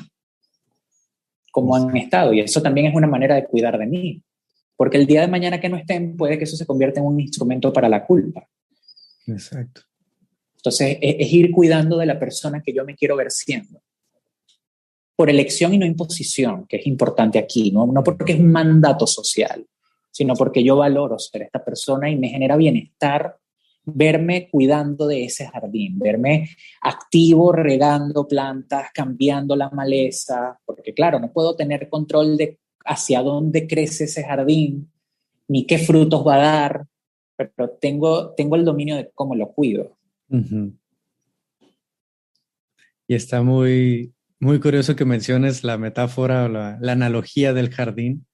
cómo han estado. Y eso también es una manera de cuidar de mí. Porque el día de mañana que no estén, puede que eso se convierta en un instrumento para la culpa. Exacto. Entonces, es ir cuidando de la persona que yo me quiero ver siendo. Por elección y no imposición, que es importante aquí. No porque es un mandato social, sino porque yo valoro ser esta persona y me genera bienestar verme cuidando de ese jardín, verme activo, regando plantas, cambiando la maleza. Porque claro, no puedo tener control de hacia dónde crece ese jardín, ni qué frutos va a dar, pero tengo el dominio de cómo lo cuido. Uh-huh. Y está muy, muy curioso que menciones la metáfora o la analogía del jardín,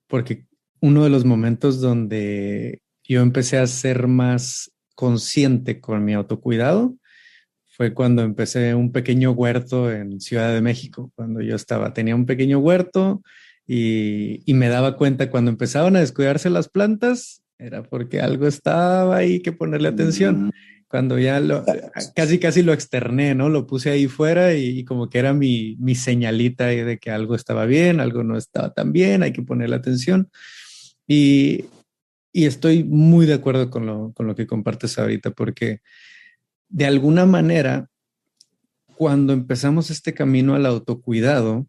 porque uno de los momentos donde yo empecé a ser más consciente con mi autocuidado fue cuando empecé un pequeño huerto en Ciudad de México, cuando yo tenía un pequeño huerto. Y me daba cuenta cuando empezaban a descuidarse las plantas, era porque algo estaba ahí que ponerle atención. Cuando ya casi lo externé, ¿no? Lo puse ahí fuera y como que era mi señalita ahí de que algo estaba bien, algo no estaba tan bien, hay que ponerle atención. Y estoy muy de acuerdo con lo que compartes ahorita, porque de alguna manera, cuando empezamos este camino al autocuidado,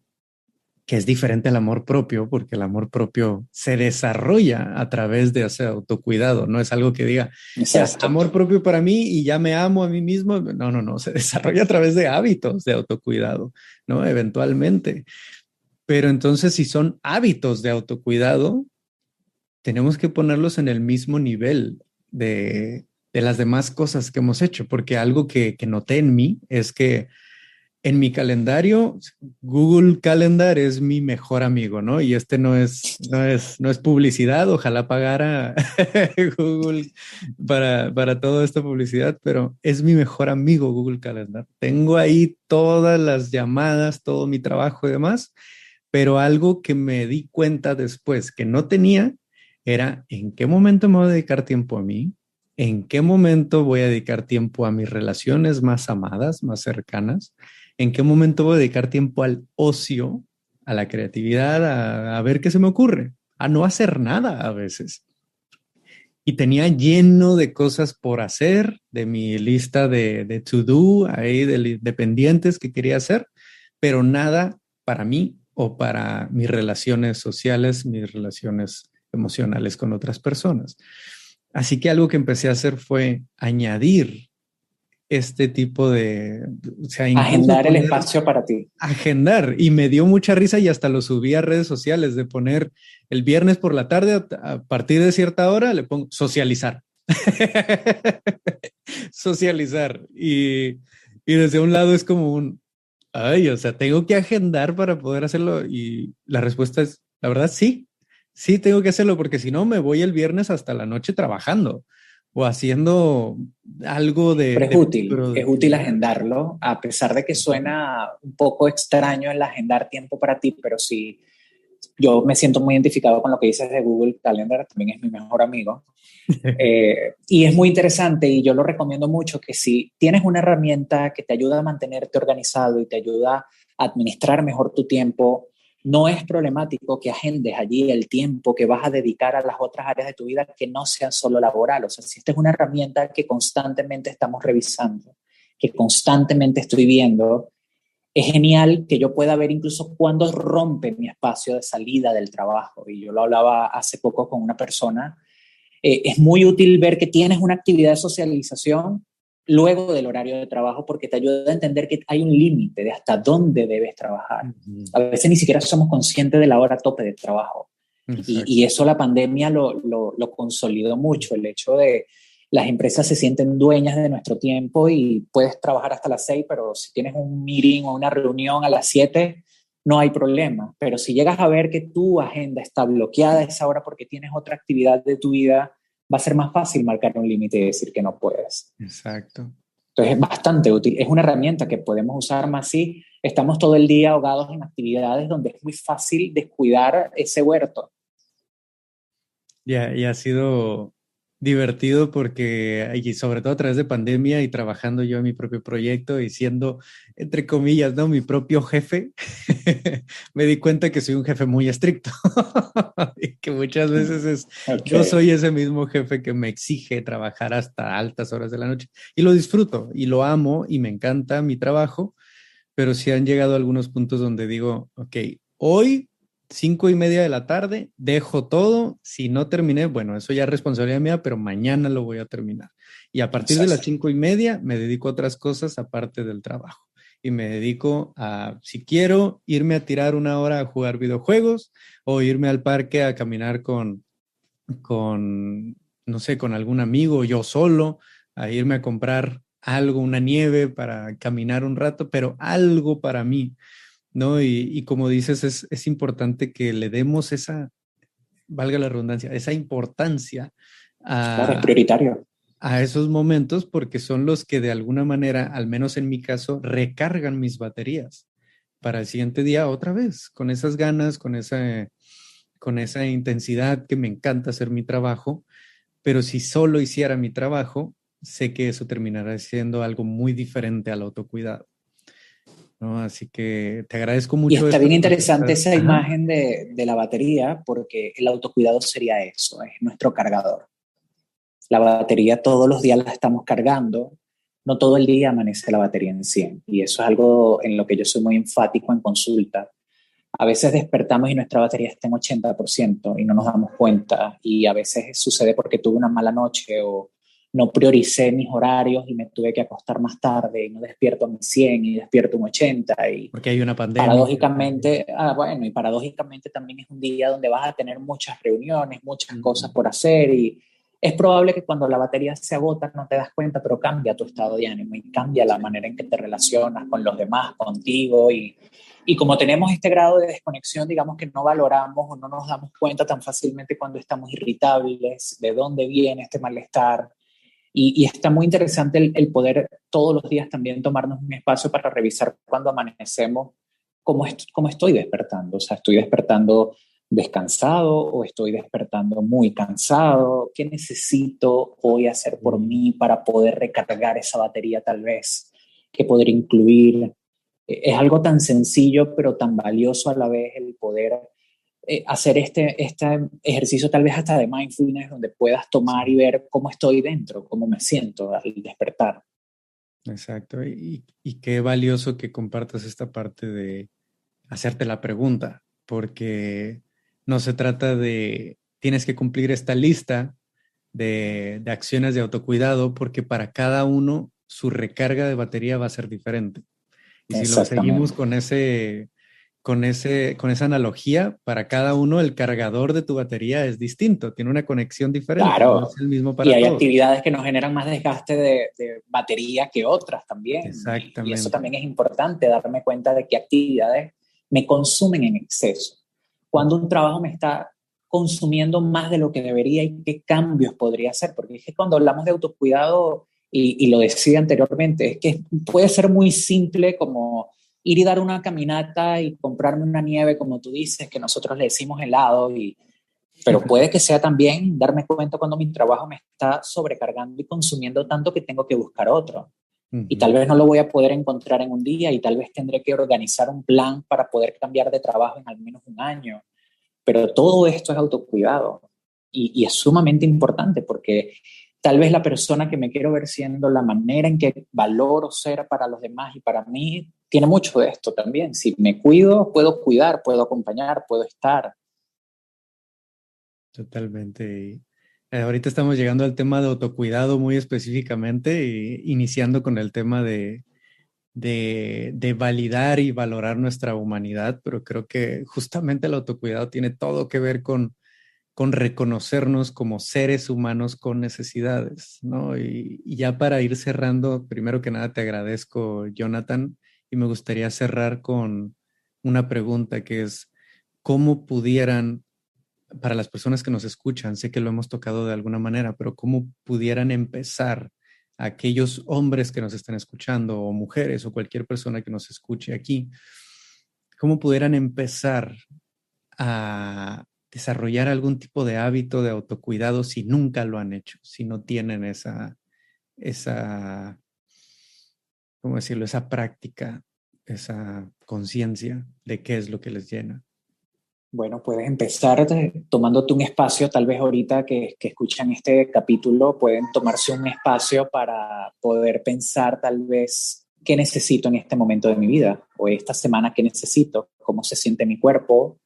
que es diferente al amor propio, porque el amor propio se desarrolla a través de ese autocuidado, no es algo que diga, es amor propio para mí y ya me amo a mí mismo. No, se desarrolla a través de hábitos de autocuidado, ¿no? Eventualmente. Pero entonces, si son hábitos de autocuidado, tenemos que ponerlos en el mismo nivel de las demás cosas que hemos hecho, porque algo que noté en mí es que en mi calendario, Google Calendar es mi mejor amigo, ¿no? Y este no es publicidad, ojalá pagara Google para toda esta publicidad, pero es mi mejor amigo Google Calendar. Tengo ahí todas las llamadas, todo mi trabajo y demás, pero algo que me di cuenta después que no tenía era en qué momento me voy a dedicar tiempo a mí, en qué momento voy a dedicar tiempo a mis relaciones más amadas, más cercanas, en qué momento voy a dedicar tiempo al ocio, a la creatividad, a ver qué se me ocurre, a no hacer nada a veces. Y tenía lleno de cosas por hacer, de mi lista de to-do, ahí de pendientes que quería hacer, pero nada para mí o para mis relaciones sociales, mis relaciones emocionales con otras personas. Así que algo que empecé a hacer fue añadir este tipo o sea, incluso Agendar el poner, espacio para ti. agendar, y me dio mucha risa y hasta lo subí a redes sociales de poner el viernes por la tarde a partir de cierta hora le pongo socializar. Socializar. Y desde un lado es como ay, o sea, tengo que agendar para poder hacerlo. Y la respuesta es, la verdad, sí, sí tengo que hacerlo porque si no me voy el viernes hasta la noche trabajando o haciendo algo Pero de es útil productividad. agendarlo, a pesar de que suena un poco extraño el agendar tiempo para ti, pero sí, yo me siento muy identificado con lo que dices de Google Calendar, también es mi mejor amigo. Y es muy interesante y yo lo recomiendo mucho que si tienes una herramienta que te ayuda a mantenerte organizado y te ayuda a administrar mejor tu tiempo, no es problemático que agendes allí el tiempo que vas a dedicar a las otras áreas de tu vida que no sean solo laboral. O sea, si esta es una herramienta que constantemente estamos revisando, que constantemente estoy viendo, es genial que yo pueda ver incluso cuándo rompe mi espacio de salida del trabajo. Y yo lo hablaba hace poco con una persona. Es muy útil ver que tienes una actividad de socialización luego del horario de trabajo porque te ayuda a entender que hay un límite de hasta dónde debes trabajar. A veces ni siquiera somos conscientes de la hora tope de trabajo. Y Exacto. eso la pandemia lo consolidó mucho, el hecho de las empresas se sienten dueñas de nuestro tiempo y puedes trabajar hasta las 6, pero si tienes un meeting o una reunión a las 7, no hay problema. Pero si llegas a ver que tu agenda está bloqueada a esa hora porque tienes otra actividad de tu vida, va a ser más fácil marcar un límite y decir que no puedes. Exacto. Entonces es bastante útil, es una herramienta que podemos usar más si estamos todo el día ahogados en actividades donde es muy fácil descuidar ese huerto. Y ha sido divertido porque, y sobre todo a través de pandemia y trabajando yo en mi propio proyecto y siendo, entre comillas, ¿no? Mi propio jefe, me di cuenta que soy un jefe muy estricto y que muchas veces yo Ok. soy ese mismo jefe que me exige trabajar hasta altas horas de la noche y lo disfruto y lo amo y me encanta mi trabajo, pero sí han llegado algunos puntos donde digo, ok, hoy 5:30 de la tarde, dejo todo. Si no terminé, bueno, eso ya es responsabilidad mía, pero mañana lo voy a terminar. Y a partir de las Exacto. 5:30 me dedico a otras cosas aparte del trabajo. Y me dedico a, si quiero, irme a tirar una hora a jugar videojuegos o irme al parque a caminar con, no sé, con algún amigo, yo solo, a irme a comprar algo, una nieve para caminar un rato, pero algo para mí, ¿no? Y como dices, es importante que le demos esa, valga la redundancia, esa importancia Claro, es a, prioritario. a esos momentos porque son los que de alguna manera, al menos en mi caso, recargan mis baterías para el siguiente día otra vez, con esas ganas, con esa intensidad que me encanta hacer mi trabajo, pero si solo hiciera mi trabajo, sé que eso terminará siendo algo muy diferente al autocuidado, ¿no? Así que te agradezco Y mucho está esto bien que nos interesante estás... esa Ajá. imagen de la batería porque el autocuidado sería eso, es nuestro cargador. La batería todos los días la estamos cargando, no todo el día amanece la batería en 100 y eso es algo en lo que yo soy muy enfático en consulta. A veces despertamos y nuestra batería está en 80% y no nos damos cuenta y a veces sucede porque tuve una mala noche o no prioricé mis horarios y me tuve que acostar más tarde y no despierto a mis 100 y despierto a un 80 y Porque hay una pandemia. paradójicamente, bueno, y paradójicamente también es un día donde vas a tener muchas reuniones, muchas cosas por hacer y es probable que cuando la batería se agota no te das cuenta, pero cambia tu estado de ánimo y cambia la manera en que te relacionas con los demás, contigo y como tenemos este grado de desconexión, digamos que no valoramos o no nos damos cuenta tan fácilmente cuando estamos irritables, de dónde viene este malestar. Y está muy interesante el poder todos los días también tomarnos un espacio para revisar cuando amanecemos cómo estoy despertando. O sea, estoy despertando descansado o estoy despertando muy cansado. ¿Qué necesito hoy hacer por mí para poder recargar esa batería tal vez? ¿Qué poder incluir? Es algo tan sencillo pero tan valioso a la vez el poder hacer este ejercicio tal vez hasta de mindfulness donde puedas tomar y ver cómo estoy dentro, cómo me siento al despertar. Exacto. Y qué valioso que compartas esta parte de hacerte la pregunta, porque no se trata de tienes que cumplir esta lista de acciones de autocuidado, porque para cada uno su recarga de batería va a ser diferente. Y si lo seguimos con esa analogía, para cada uno el cargador de tu batería es distinto, tiene una conexión diferente, no Claro, es el mismo y para hay todos. actividades que nos generan más desgaste de batería que otras también. Y eso Exactamente. también es importante, darme cuenta de qué actividades me consumen en exceso. Cuando un trabajo me está consumiendo más de lo que debería y qué cambios podría hacer. Porque es que cuando hablamos de autocuidado, y lo decía anteriormente, es que puede ser muy simple como ir y dar una caminata y comprarme una nieve, como tú dices, que nosotros le decimos helado pero puede que sea también darme cuenta cuando mi trabajo me está sobrecargando y consumiendo tanto que tengo que buscar otro. Y tal vez no lo voy a poder encontrar en un día y tal vez tendré que organizar un plan para poder cambiar de trabajo en al menos un año. Pero todo esto es autocuidado y es sumamente importante porque tal vez la persona que me quiero ver siendo, la manera en que valoro ser para los demás y para mí, tiene mucho de esto también. Si me cuido, puedo cuidar, puedo acompañar, puedo estar. Totalmente. Ahorita estamos llegando al tema de autocuidado muy específicamente, iniciando con el tema de validar y valorar nuestra humanidad, pero creo que justamente el autocuidado tiene todo que ver con reconocernos como seres humanos con necesidades, ¿no? Y ya para ir cerrando, primero que nada te agradezco, Jonathan, y me gustaría cerrar con una pregunta que es, ¿cómo pudieran para las personas que nos escuchan, sé que lo hemos tocado de alguna manera, pero cómo pudieran empezar aquellos hombres que nos están escuchando o mujeres o cualquier persona que nos escuche aquí, cómo pudieran empezar a desarrollar algún tipo de hábito de autocuidado si nunca lo han hecho, si no tienen esa, ¿cómo decirlo? Esa práctica, esa conciencia de qué es lo que les llena. Bueno, puedes empezar tomándote un espacio, tal vez ahorita que escuchan este capítulo, pueden tomarse un espacio para poder pensar tal vez qué necesito en este momento de mi vida o esta semana qué necesito, cómo se siente mi cuerpo,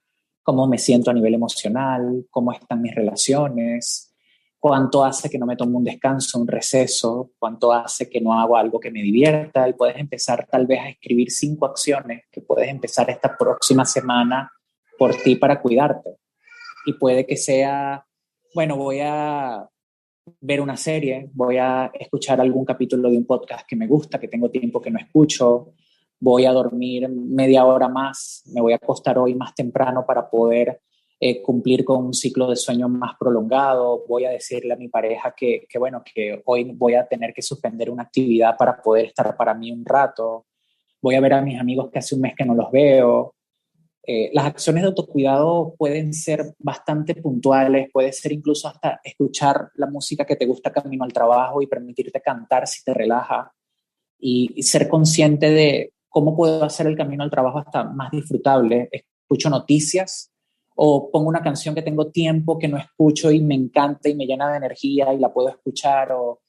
cómo me siento a nivel emocional, cómo están mis relaciones, cuánto hace que no me tomo un descanso, un receso, cuánto hace que no hago algo que me divierta y puedes empezar tal vez a escribir 5 acciones que puedes empezar esta próxima semana por ti para cuidarte. Y puede que sea, bueno, voy a ver una serie, voy a escuchar algún capítulo de un podcast que me gusta, que tengo tiempo que no escucho, voy a dormir media hora más, me voy a acostar hoy más temprano para poder cumplir con un ciclo de sueño más prolongado, voy a decirle a mi pareja bueno, que hoy voy a tener que suspender una actividad para poder estar para mí un rato, voy a ver a mis amigos que hace un mes que no los veo, las acciones de autocuidado pueden ser bastante puntuales, puede ser incluso hasta escuchar la música que te gusta camino al trabajo y permitirte cantar si te relaja y ser consciente de cómo puedo hacer el camino al trabajo hasta más disfrutable. Escucho noticias o pongo una canción que tengo tiempo que no escucho y me encanta y me llena de energía y la puedo escuchar o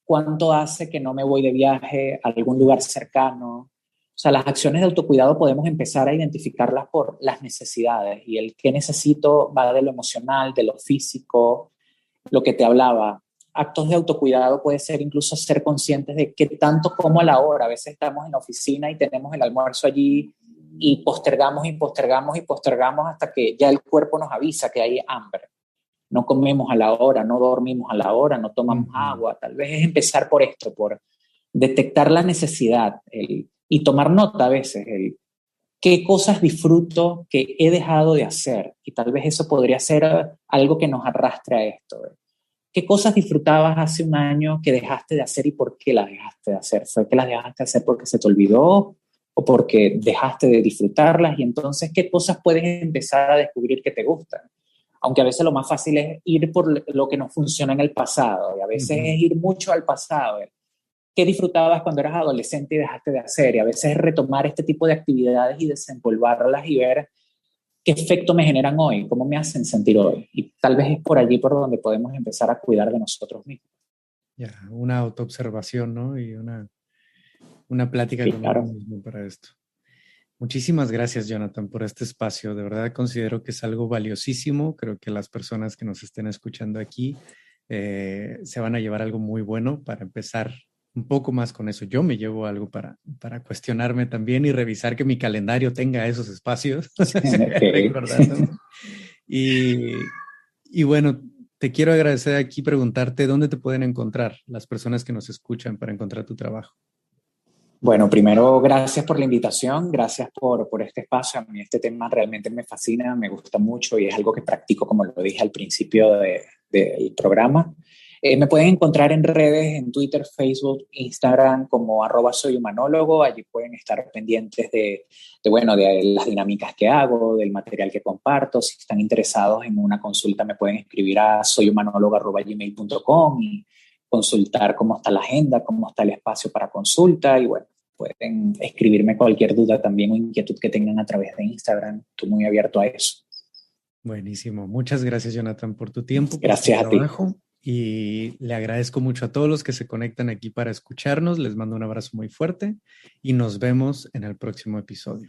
cuánto hace que no me voy de viaje a algún lugar cercano. O sea, las acciones de autocuidado podemos empezar a identificarlas por las necesidades y el qué necesito va de lo emocional, de lo físico, lo que te hablaba. actos de autocuidado puede ser incluso ser conscientes de qué tanto como a la hora. A veces estamos en la oficina y tenemos el almuerzo allí y postergamos y postergamos y postergamos hasta que ya el cuerpo nos avisa que hay hambre. No comemos a la hora, no dormimos a la hora, no tomamos agua. Tal vez es empezar por esto, por detectar la necesidad y tomar nota a veces, qué cosas disfruto que he dejado de hacer. Y tal vez eso podría ser algo que nos arrastre a esto. ¿Qué cosas disfrutabas hace un año que dejaste de hacer y por qué las dejaste de hacer? ¿Fue que las dejaste de hacer porque se te olvidó o porque dejaste de disfrutarlas? Y entonces, ¿qué cosas puedes empezar a descubrir que te gustan? Aunque a veces lo más fácil es ir por lo que no funciona en el pasado, y a veces es ir mucho al pasado. ¿Qué disfrutabas cuando eras adolescente y dejaste de hacer? Y a veces es retomar este tipo de actividades y desempolvarlas y ver qué efecto me generan hoy, cómo me hacen sentir hoy. Y tal vez es por allí por donde podemos empezar a cuidar de nosotros mismos. Ya, una autoobservación, ¿no? Y una plática Sí, con claro. uno mismo para esto. Muchísimas gracias, Jonathan, por este espacio. De verdad considero que es algo valiosísimo. Creo que las personas que nos estén escuchando aquí se van a llevar algo muy bueno para empezar un poco más con eso. Yo me llevo algo para cuestionarme también y revisar que mi calendario tenga esos espacios. Okay. Recordándome. Y bueno, te quiero agradecer aquí, preguntarte dónde te pueden encontrar las personas que nos escuchan para encontrar tu trabajo. Bueno, primero, gracias por la invitación, gracias por este espacio. A mí este tema realmente me fascina, me gusta mucho y es algo que practico, como lo dije al principio del programa. Me pueden encontrar en redes, en Twitter, Facebook, Instagram, como @soyhumanólogo. Allí pueden estar pendientes bueno, de las dinámicas que hago, del material que comparto. Si están interesados en una consulta, me pueden escribir a soyhumanólogo@gmail.com y consultar cómo está la agenda, cómo está el espacio para consulta y bueno, pueden escribirme cualquier duda también o inquietud que tengan a través de Instagram. Estoy muy abierto a eso. Buenísimo. Muchas gracias, Jonathan, por tu tiempo, Gracias por tu a ti. trabajo. Y le agradezco mucho a todos los que se conectan aquí para escucharnos. Les mando un abrazo muy fuerte y nos vemos en el próximo episodio.